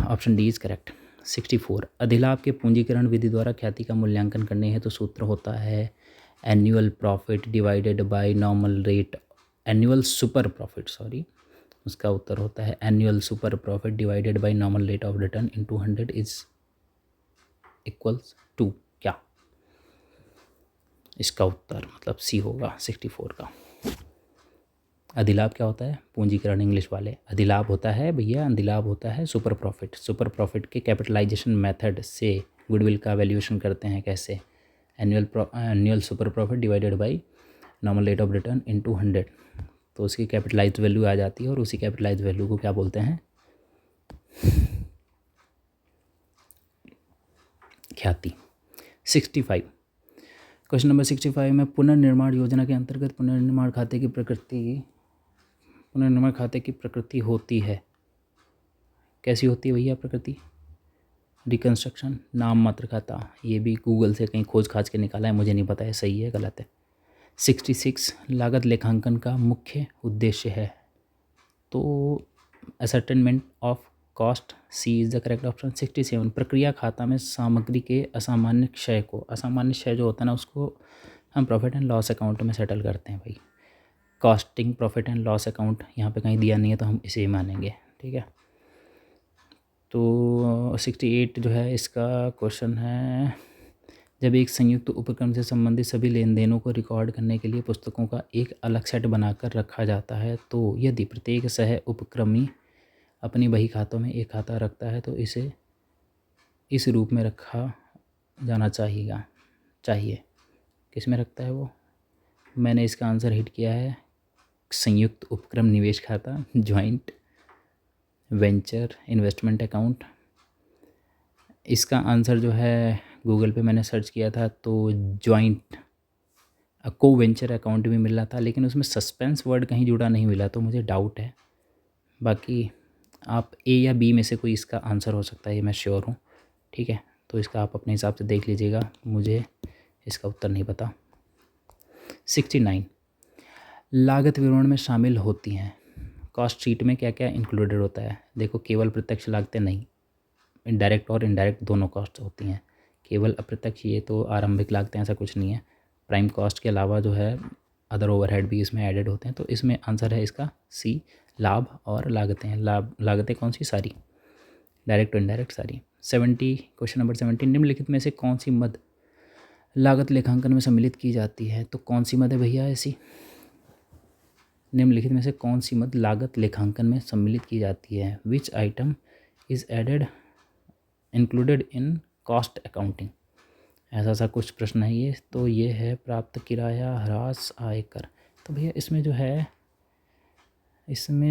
ऑप्शन डी इज़ करेक्ट। 64 अधिलाभ के पूंजीकरण विधि द्वारा ख्याति का मूल्यांकन करने हेतु तो सूत्र होता है annual profit divided by normal rate, annual super profit sorry, उसका उत्तर होता है annual super profit divided by normal rate of return into 100 is equals to क्या, इसका उत्तर मतलब सी होगा 64 का। अधिलाभ क्या होता है, पूंजीकरण इंग्लिश वाले, अधिलाभ होता है भैया, अधिलाभ होता है सुपर प्रॉफिट। सुपर प्रॉफिट के कैपिटलाइजेशन मेथड से गुडविल का वैल्यूएशन करते हैं कैसे, annual super profit divided by normal rate of return into 100, तो उसकी कैपिटलाइज्ड वैल्यू आ जाती है और उसी कैपिटलाइज्ड वैल्यू को क्या बोलते हैं, ख्याति। 65 क्वेश्चन नंबर 65 में पुनर्निर्माण योजना के अंतर्गत पुनर्निर्माण खाते की प्रकृति होती है, कैसी होती है भैया प्रकृति, रिकंस्ट्रक्शन, नाम मात्र खाता, ये भी गूगल से कहीं खोज खाज के निकाला है, मुझे नहीं पता है सही है गलत है। 66 लागत लेखांकन का मुख्य उद्देश्य है, तो ascertainment of cost, C is the correct option. 67 प्रक्रिया खाता में सामग्री के असामान्य क्षय को, असामान्य क्षय जो होता है ना उसको हम प्रॉफिट एंड लॉस अकाउंट में सेटल करते हैं भाई, costing profit and loss account यहाँ पे कहीं दिया नहीं है तो हम इसे ही मानेंगे। ठीक है, तो 68 जो है इसका क्वेश्चन है, जब एक संयुक्त उपक्रम से संबंधित सभी लेन देनों को रिकॉर्ड करने के लिए पुस्तकों का एक अलग सेट बनाकर रखा जाता है, तो यदि प्रत्येक सह उपक्रमी अपनी बही खातों में एक खाता रखता है तो इसे इस रूप में रखा जाना चाहिए। किस में रखता है वो, मैंने इसका आंसर हिट किया है संयुक्त उपक्रम निवेश खाता, जॉइंट वेंचर इन्वेस्टमेंट अकाउंट। इसका आंसर जो है गूगल पे मैंने सर्च किया था तो जॉइंट को वेंचर अकाउंट भी मिल रहा था, लेकिन उसमें सस्पेंस वर्ड कहीं जुड़ा नहीं मिला, तो मुझे डाउट है। बाकी आप ए या बी में से कोई इसका आंसर हो सकता है, ये मैं श्योर हूँ। ठीक है, तो इसका आप अपने हिसाब से देख लीजिएगा, मुझे इसका उत्तर नहीं पता। 69 लागत विवरण में शामिल होती हैं, कॉस्ट शीट में क्या क्या इंक्लूडेड होता है। देखो केवल प्रत्यक्ष लागतें नहीं, डायरेक्ट और इनडायरेक्ट दोनों कॉस्ट होती हैं, केवल अप्रत्यक्ष ये तो आरंभिक लागतें ऐसा कुछ नहीं है, प्राइम कॉस्ट के अलावा जो है अदर ओवरहेड भी इसमें ऐडेड होते हैं, तो इसमें आंसर है इसका सी, लाभ और लागतें। लागतें कौन सी, सारी, डायरेक्ट और इनडायरेक्ट सारी। 70 क्वेश्चन नंबर 70 निम्नलिखित में से कौन सी मद लागत लेखांकन में सम्मिलित की जाती है, तो कौन सी मद है भैया ऐसी? निम्नलिखित में से कौन सी मद लागत लेखांकन में सम्मिलित की जाती है? Which item is added included in cost accounting? ऐसा सा कुछ प्रश्न है ये। तो ये है प्राप्त किराया, ह्रास, आयकर। तो भैया इसमें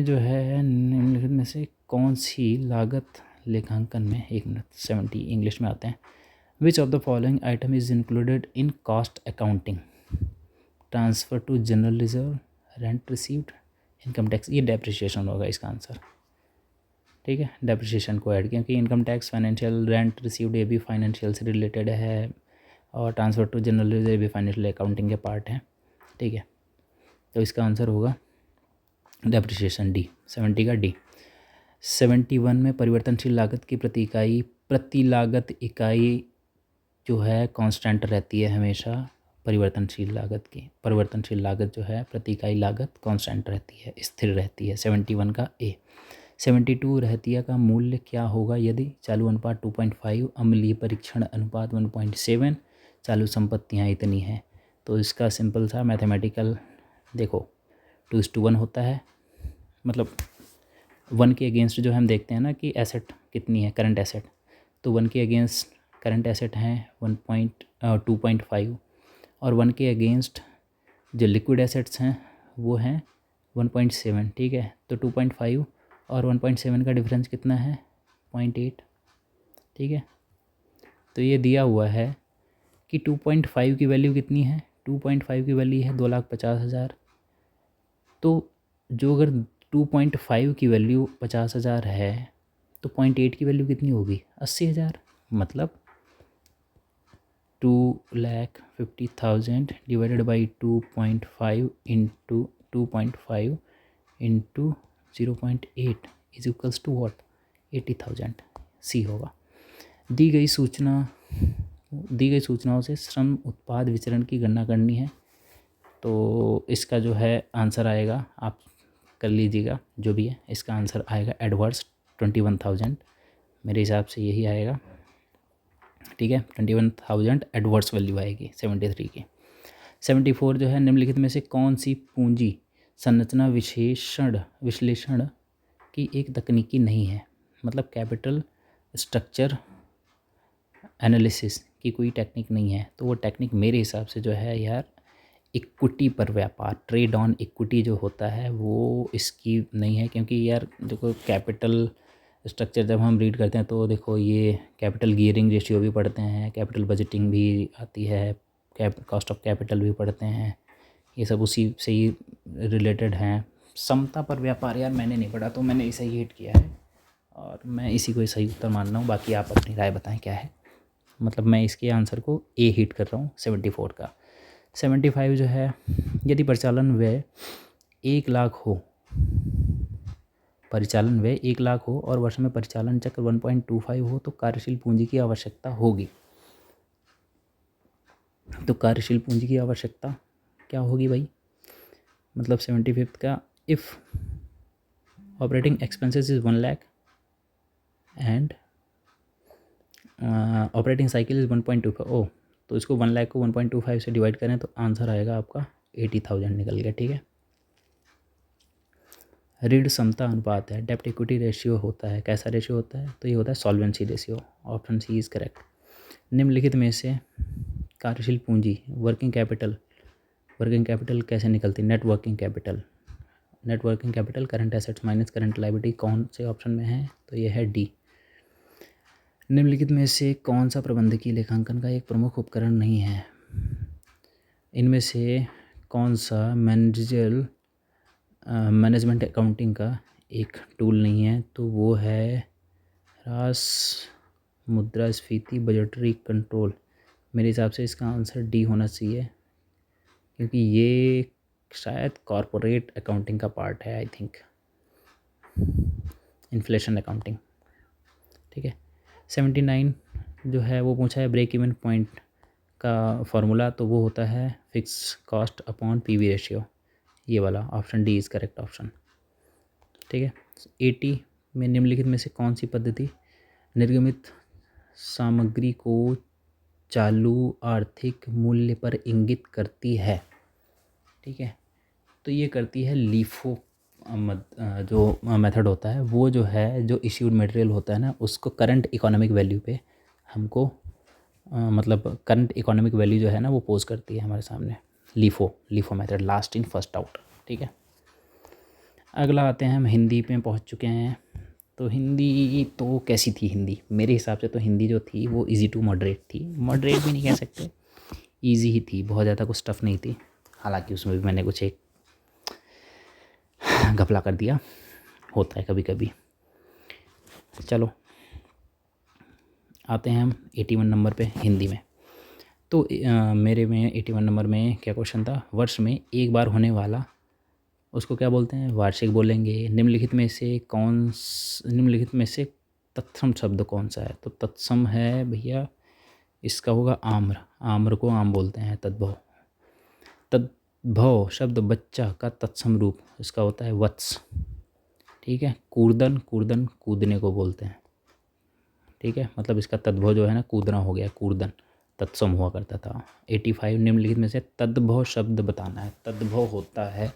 जो है निम्नलिखित में से कौन सी लागत लेखांकन में, 1 मिनट 70 इंग्लिश में आते हैं। Which of the following item is included in cost accounting? Transfer to general reserve, rent received, income tax. ये डेप्रिसिएशन होगा इसका आंसर, ठीक है। डेप्रिसिएशन को ऐड, क्योंकि income tax financial, rent received ये भी फाइनेंशियल से रिलेटेड है, और ट्रांसफ़र टू जनरल रिजर्व ये भी फाइनेंशियल अकाउंटिंग के पार्ट हैं, ठीक है। तो इसका आंसर होगा डेप्रिसिएशन, डी, 70 का डी। 71 में परिवर्तनशील लागत की प्रति लागत इकाई जो है कांस्टेंट रहती है हमेशा। परिवर्तनशील लागत जो है प्रति इकाई लागत कांस्टेंट रहती है, स्थिर रहती है। 71 का ए। 72 रहतिया का मूल्य क्या होगा यदि चालू अनुपात 2.5, अम्लीय परीक्षण अनुपात 1.7, चालू संपत्तियाँ इतनी हैं? तो इसका सिंपल सा मैथमेटिकल, देखो 2:1 होता है, मतलब 1 के अगेंस्ट जो हम देखते हैं ना कि एसेट कितनी है, करंट एसेट, तो 1 के अगेंस्ट करंट एसेट हैं 2.5, और 1 के अगेंस्ट जो लिक्विड एसेट्स हैं वो हैं 1.7, ठीक है। तो 2.5 और 1.7 का डिफरेंस कितना है? 0.8, ठीक है। तो ये दिया हुआ है कि 2.5 की वैल्यू कितनी है? 2.5 की वैल्यू है 2,50,000। तो जो अगर 2.5 की वैल्यू 50,000 है तो 0.8 की वैल्यू कितनी होगी? 80,000। मतलब 2,50,000 divided by 2.5 into 2.5 into 0.8 is equals to what? 80,000। C होगा। दी गई सूचनाओं से श्रम उत्पाद विचरण की गणना करनी है। तो इसका जो है आंसर आएगा, आप कर लीजिएगा जो भी है, इसका आंसर आएगा एडवर्स 21,000, मेरे हिसाब से यही आएगा, ठीक है। 21,000 एडवर्स वैल्यू आएगी 73 की। 74 जो है, निम्नलिखित में से कौन सी पूंजी संरचना विश्लेषण की एक तकनीकी नहीं है? मतलब कैपिटल स्ट्रक्चर एनालिसिस की कोई टेक्निक नहीं है। तो वो टेक्निक मेरे हिसाब से जो है यार, इक्विटी पर व्यापार, ट्रेड ऑन इक्विटी जो होता है वो इसकी नहीं है। क्योंकि यार देखो कैपिटल स्ट्रक्चर जब हम रीड करते हैं तो देखो ये कैपिटल गियरिंग रेशियो भी पढ़ते हैं, कैपिटल बजटिंग भी आती है, कॉस्ट ऑफ कैपिटल भी पढ़ते हैं, ये सब उसी से ही रिलेटेड हैं। समता पर व्यापार यार मैंने नहीं पढ़ा, तो मैंने इसे ही हिट किया है और मैं इसी को सही उत्तर मान रहा हूँ। बाकी आप अपनी राय बताएं क्या है। मतलब मैं इसके आंसर को ए हिट कर रहा हूँ 74 का। 75 जो है, यदि परिचालन व्यय 1 लाख हो और वर्ष में परिचालन चक्र 1.25 हो तो कार्यशील पूंजी की आवश्यकता होगी। तो कार्यशील पूंजी की आवश्यकता क्या होगी भाई? मतलब 75 का, if operating expenses is 1 lakh and operating cycle is 1.25, ओह तो इसको 1 लाख को 1.25 से डिवाइड करें तो आंसर आएगा आपका 80,000 निकल गया, ठीक है। ऋण समता अनुपात है, डेब्ट इक्विटी रेशियो होता है, कैसा रेशियो होता है? तो ये होता है solvency ratio, option C is correct. निम्नलिखित में से कार्यशील पूंजी वर्किंग कैपिटल कैसे निकलती? Net working capital current assets minus current liability कौन से ऑप्शन में है? तो ये है डी। निम्नलिखित में से कौन सा प्रबंधकीय लेखांकन का एक प्रमुख उपकरण नहीं है? इनमें से कौन सा मैनेजमेंट अकाउंटिंग का एक टूल नहीं है? तो वो है ह्रास, मुद्रास्फीति, बजटरी कंट्रोल। मेरे हिसाब से इसका आंसर डी होना चाहिए, क्योंकि ये शायद कॉरपोरेट अकाउंटिंग का पार्ट है, आई थिंक इन्फ्लेशन अकाउंटिंग, ठीक है। 79 जो है वो पूछा है ब्रेक इवन पॉइंट का फॉर्मूला, तो वो होता है fix cost upon PV ratio, ये वाला option D is correct option, ठीक है। 80 में निम्नलिखित में से कौन सी पद्धति निर्गमित सामग्री को चालू आर्थिक मूल्य पर इंगित करती है। ठीक है, तो ये करती है लीफो जो मेथड होता है वो जो है, जो इश्यूड मटेरियल होता है ना, उसको करंट इकोनॉमिक वैल्यू पे हमको मतलब करंट इकोनॉमिक वैल्यू जो है ना वो पोज करती है हमारे सामने। LIFO method, last in first out. ठीक है, अगला आते हैं हम हिंदी पे पहुंच चुके हैं। तो हिंदी तो कैसी थी? हिंदी मेरे हिसाब से तो हिंदी जो थी वो इजी टू मॉडरेट थी। मॉडरेट भी नहीं कह सकते, इजी ही थी, बहुत ज़्यादा कुछ टफ नहीं थी। हालांकि उसमें भी मैंने कुछ एक घपला कर दिया, होता है कभी कभी। चलो आते हैं हम 81 नंबर पे हिंदी में। तो मेरे में 81 नंबर में क्या क्वेश्चन था? वर्ष में एक बार होने वाला, उसको क्या बोलते हैं? वार्षिक बोलेंगे। निम्नलिखित में से तत्सम शब्द कौन सा है? तो तत्सम है भैया, इसका होगा आम्र। आम्र को आम बोलते हैं। तद्भव शब्द बच्चा का तत्सम रूप, इसका होता है वत्स। ठीक है, कूर्दन कूदने को बोलते हैं। ठीक है, मतलब इसका तद्भव जो है ना कूदना हो गया, कूर्दन तत्सम हुआ करता था। 85 निम्नलिखित में से तद्भव शब्द बताना है। तद्भव होता है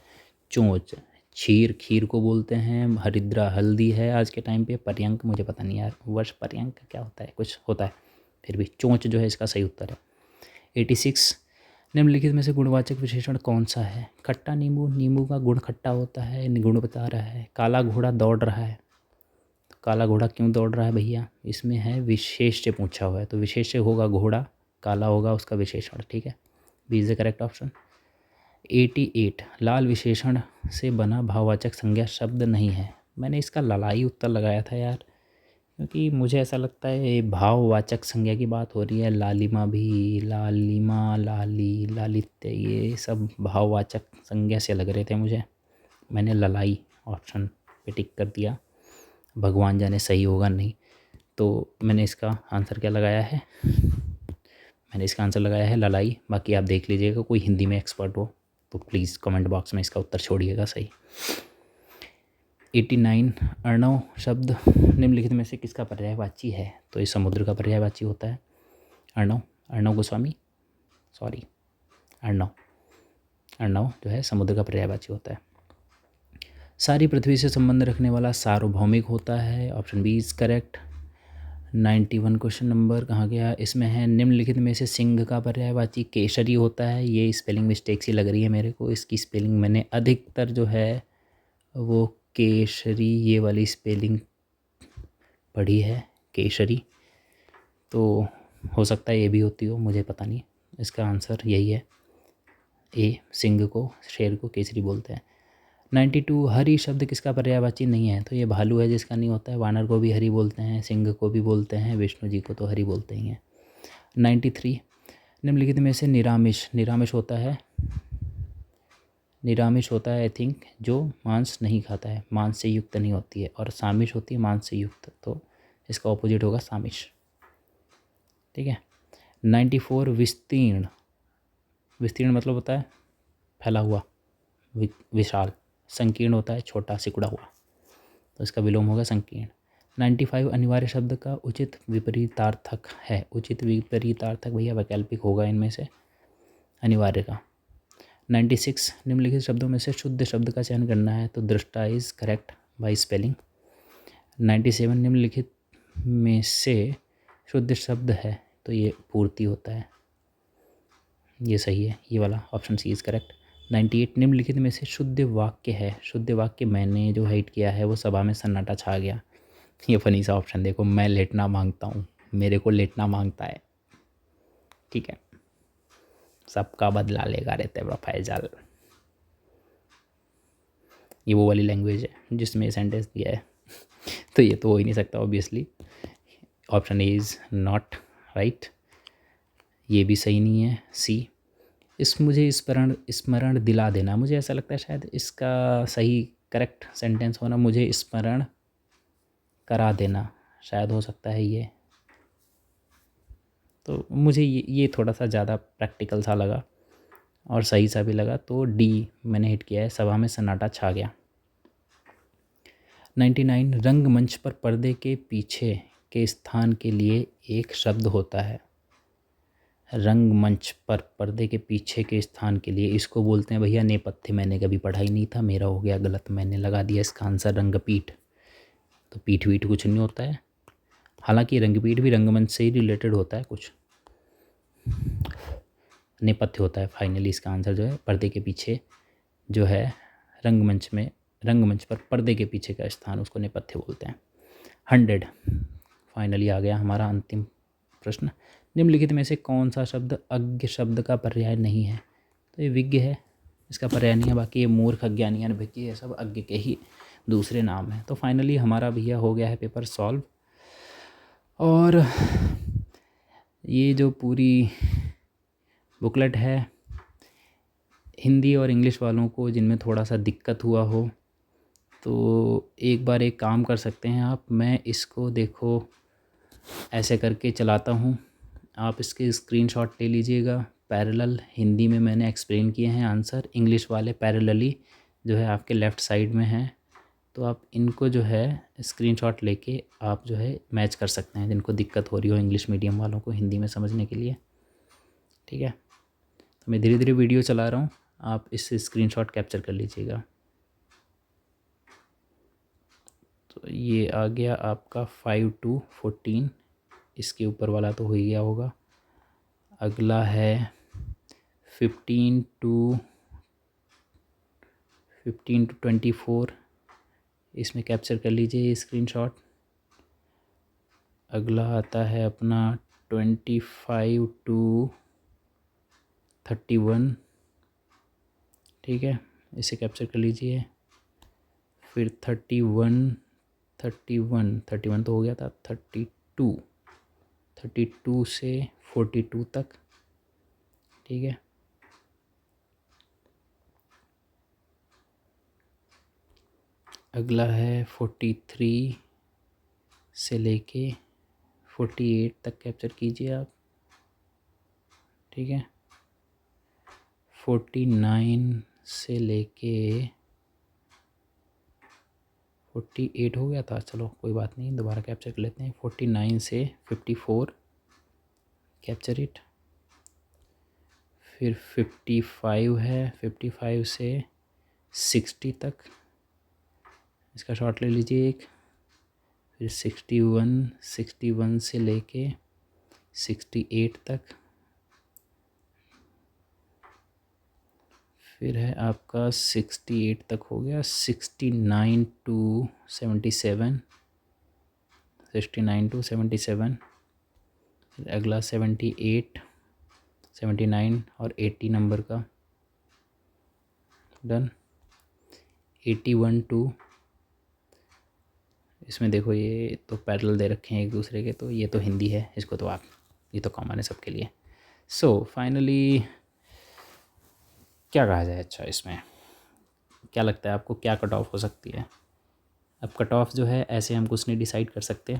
चोंच। खीर को बोलते हैं। हरिद्रा हल्दी है आज के टाइम पे। पर्यंक मुझे पता नहीं यार, वर्ष पर्यंक क्या होता है, कुछ होता है, फिर भी चोंच जो है इसका सही उत्तर है। 86 निम्नलिखित में से गुणवाचक विशेषण कौन सा है? खट्टा नींबू, नींबू का गुण खट्टा होता है, गुण बता रहा है। काला घोड़ा दौड़ रहा है, तो काला घोड़ा क्यों दौड़ रहा है भैया? इसमें है विशेष्य पूछा हुआ है, तो विशेष्य होगा घोड़ा, काला होगा उसका विशेषण। ठीक है, B is the correct option. 88 लाल विशेषण से बना भाववाचक संज्ञा शब्द नहीं है। मैंने इसका ललाई उत्तर लगाया था यार, क्योंकि मुझे ऐसा लगता है ये भाववाचक संज्ञा की बात हो रही है। लालिमा भी, लालिमा, लाली, लालित्य, ये सब भाववाचक संज्ञा से लग रहे थे मुझे। मैंने ललाई ऑप्शन पे टिक कर दिया। भगवान जाने सही होगा नहीं, तो मैंने इसका आंसर क्या लगाया है? मैंने इसका आंसर लगाया है ललाई। बाकी आप देख लीजिएगा, कोई हिंदी में एक्सपर्ट हो तो प्लीज़ कमेंट बॉक्स में इसका उत्तर छोड़िएगा सही। 89 अर्णव शब्द निम्नलिखित में से किसका पर्यायवाची है? तो इस समुद्र का पर्यायवाची होता है अर्णव गोस्वामी, सॉरी अर्णव जो है समुद्र का पर्यायवाची होता है। सारी पृथ्वी से संबंध रखने वाला सार्वभौमिक होता है। Option B is correct. 91 question number कहाँ गया? इसमें है निम्नलिखित में से सिंह का पर्यायवाची केसरी होता है। ये स्पेलिंग मिस्टेक सी लग रही है मेरे को, इसकी स्पेलिंग मैंने अधिकतर जो है वो केसरी ये वाली स्पेलिंग पढ़ी है, केसरी, तो हो सकता है ये भी होती हो, मुझे पता नहीं। इसका आंसर यही है ए, सिंह को, शेर को केसरी बोलते हैं। 92 हरि शब्द किसका पर्यायवाची नहीं है? तो ये भालू है जिसका नहीं होता है। वानर को भी हरि बोलते हैं, सिंह को भी बोलते हैं, विष्णु जी को तो हरि बोलते ही हैं। 93 निम्नलिखित में से निरामिष होता है आई थिंक जो मांस नहीं खाता है, मांस से युक्त नहीं होती है, और सामिष होती है मांस से युक्त, तो इसका ऑपोजिट होगा सामिष। ठीक है। 94 विस्तीर्ण मतलब होता है फैला हुआ, विशाल। संकीर्ण होता है छोटा सिकुड़ा हुआ, तो इसका विलोम होगा संकीर्ण। 95 अनिवार्य शब्द का उचित विपरीतार्थक है। उचित विपरीतार्थक भैया वैकल्पिक होगा इनमें से अनिवार्य का। 96 निम्नलिखित शब्दों में से शुद्ध शब्द का चयन करना है, तो दृष्टा इज करेक्ट बाय स्पेलिंग। 97 निम्नलिखित में से शुद्ध शब्द है, तो ये पूर्ति होता है, ये सही है, ये वाला ऑप्शन सी इज करेक्ट। 98 निम्नलिखित में से शुद्ध वाक्य है। शुद्ध वाक्य मैंने जो हाइट किया है वो सभा में सन्नाटा छा गया। ये फनी सा ऑप्शन देखो, मैं लेटना मांगता हूँ, मेरे को लेटना मांगता है। ठीक है, सबका बदला लेगा रहते बड़ा फैजल। ये वो वाली लैंग्वेज है जिसमें सेंटेंस दिया है तो ये तो हो ही नहीं सकता obviously. Option A is not right, ये भी सही नहीं है। सी, मुझे स्मरण दिला देना, मुझे ऐसा लगता है शायद इसका सही करेक्ट सेंटेंस होना मुझे स्मरण करा देना शायद हो सकता है ये। तो मुझे ये थोड़ा सा ज़्यादा प्रैक्टिकल सा लगा और सही सा भी लगा, तो डी मैंने हिट किया है, सभा में सन्नाटा छा गया। 99 रंगमंच पर पर्दे के पीछे के स्थान के लिए एक शब्द होता है। रंगमंच पर पर्दे के पीछे के स्थान के लिए इसको बोलते हैं भैया नेपथ्य। मैंने कभी पढ़ा ही नहीं था, मेरा हो गया गलत, मैंने लगा दिया इसका आंसर रंगपीठ। तो पीठ वीठ कुछ नहीं होता है, हालांकि रंगपीठ भी रंगमंच से ही रिलेटेड होता है कुछ। नेपथ्य होता है फाइनली इसका आंसर जो है, पर्दे के पीछे जो है रंगमंच पर पर्दे के पीछे का स्थान उसको नेपथ्य बोलते हैं। 100 फाइनली आ गया हमारा अंतिम प्रश्न। निम्नलिखित में से कौन सा शब्द अज्ञ शब्द का पर्याय नहीं है? तो ये विज्ञ है, इसका पर्याय नहीं है। बाकी ये मूर्ख, अज्ञानी, अनभिज्ञ, ये सब अज्ञ के ही दूसरे नाम हैं। तो फाइनली हमारा भैया हो गया है पेपर सॉल्व। और ये जो पूरी बुकलेट है, हिंदी और इंग्लिश वालों को जिनमें थोड़ा सा दिक्कत हुआ हो तो एक बार एक काम कर सकते हैं आप, मैं इसको देखो ऐसे करके चलाता हूँ, आप इसके स्क्रीनशॉट ले लीजिएगा। पैरेलल हिंदी में मैंने एक्सप्लेन किए हैं आंसर, इंग्लिश वाले पैरेलली जो है आपके लेफ़्ट साइड में हैं। तो आप इनको जो है स्क्रीनशॉट लेके आप जो है मैच कर सकते हैं, जिनको दिक्कत हो रही हो इंग्लिश मीडियम वालों को हिंदी में समझने के लिए। ठीक है, तो मैं धीरे धीरे वीडियो चला रहा हूँ, आप इससे स्क्रीनशॉट कैप्चर कर लीजिएगा। तो ये आ गया आपका 5 to 14, इसके ऊपर वाला तो हो ही गया होगा। अगला है 15 to 24, इसमें कैप्चर कर लीजिए ये स्क्रीनशॉट। अगला आता है अपना 25 to 31, ठीक है, इसे कैप्चर कर लीजिए। फिर 31 तो हो गया था, 32 से 42 तक, ठीक है। अगला है 43 से लेके 48 तक कैप्चर कीजिए आप, ठीक है। 49 से लेके 48 हो गया था, चलो कोई बात नहीं, दोबारा कैप्चर कर लेते हैं। 49 से 54 कैप्चर इट। फिर 55 है, 55 से 60 तक, इसका शॉट ले लीजिए एक। फिर 61 से लेके 68 तक। फिर है आपका 68 तक हो गया। 69 to 77, 69 to 77। फिर अगला 78, 79 और 80 नंबर का, डन। 81 to, इसमें देखो ये तो पैरेलल दे रखे हैं एक दूसरे के, तो ये तो हिंदी है, इसको तो आप, ये तो कॉमन है सबके लिए। सो फाइनली क्या कहा जाए, अच्छा इसमें क्या लगता है आपको, क्या कट ऑफ हो सकती है? अब कट ऑफ जो है ऐसे हम कुछ नहीं डिसाइड कर सकते,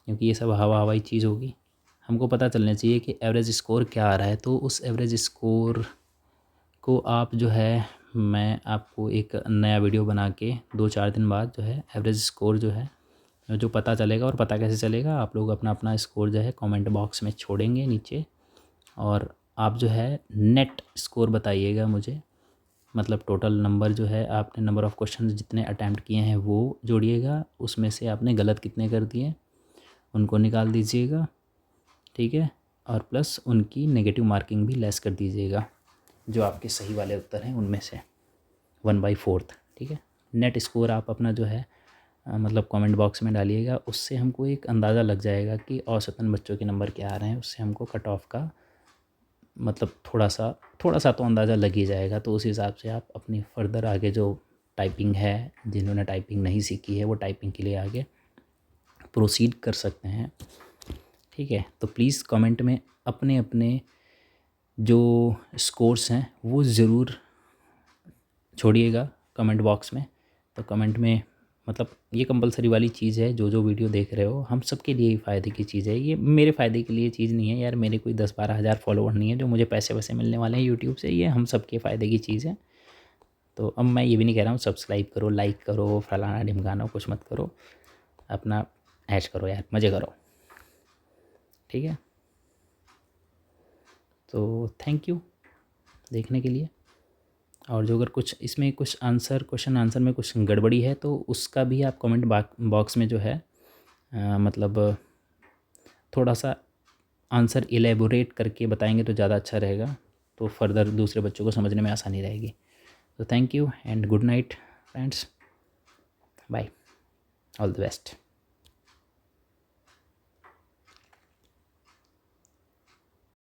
क्योंकि ये सब हवाई चीज़ होगी। हमको पता चलना चाहिए कि एवरेज स्कोर क्या आ रहा है, तो उस एवरेज स्कोर को आप जो है, मैं आपको एक नया वीडियो बना के 2-4 दिन बाद जो है एवरेज स्कोर जो है जो पता चलेगा। और पता कैसे चलेगा, आप लोग अपना अपना स्कोर जो है कमेंट बॉक्स में छोड़ेंगे नीचे, और आप जो है नेट स्कोर बताइएगा मुझे, मतलब टोटल नंबर जो है आपने, नंबर ऑफ़ क्वेश्चन जितने अटैम्प्ट किए हैं वो जोड़िएगा, उसमें से आपने गलत कितने कर दिए उनको निकाल दीजिएगा, ठीक है। और प्लस उनकी नेगेटिव मार्किंग भी लेस कर दीजिएगा, जो आपके सही वाले उत्तर हैं उनमें से 1/4, ठीक है। नेट स्कोर आप अपना जो है मतलब कमेंट बॉक्स में डालिएगा, उससे हमको एक अंदाज़ा लग जाएगा कि औसतन बच्चों के नंबर क्या आ रहे हैं, उससे हमको कट ऑफ का मतलब थोड़ा सा तो अंदाज़ा लग ही जाएगा। तो उस हिसाब से आप अपनी फर्दर आगे जो टाइपिंग है, जिन्होंने टाइपिंग नहीं सीखी है वो टाइपिंग के लिए आगे प्रोसीड कर सकते हैं, ठीक है। तो प्लीज़ कमेंट में अपने अपने जो स्कोर्स हैं वो ज़रूर छोड़िएगा कमेंट बॉक्स में। तो कमेंट में मतलब ये कंपलसरी वाली चीज़ है, जो वीडियो देख रहे हो हम सब के लिए ही फ़ायदे की चीज़ है, ये मेरे फ़ायदे के लिए चीज़ नहीं है यार। मेरे कोई 10-12 हज़ार फॉलोवर नहीं है जो मुझे पैसे वैसे मिलने वाले हैं यूट्यूब से, ये हम सब के फ़ायदे की चीज़ है। तो अब मैं ये भी नहीं कह रहा हूँ सब्सक्राइब करो, लाइक करो, फलाना ढिमकाना, कुछ मत करो, अपना ऐश करो यार, मज़े करो, ठीक है। तो थैंक यू देखने के लिए। और जो अगर कुछ इसमें कुछ क्वेश्चन आंसर में कुछ गड़बड़ी है तो उसका भी आप कमेंट बॉक्स में जो है मतलब थोड़ा सा आंसर इलेबोरेट करके बताएंगे तो ज़्यादा अच्छा रहेगा, तो फर्दर दूसरे बच्चों को समझने में आसानी रहेगी। तो thank you and good night friends, bye, all the best.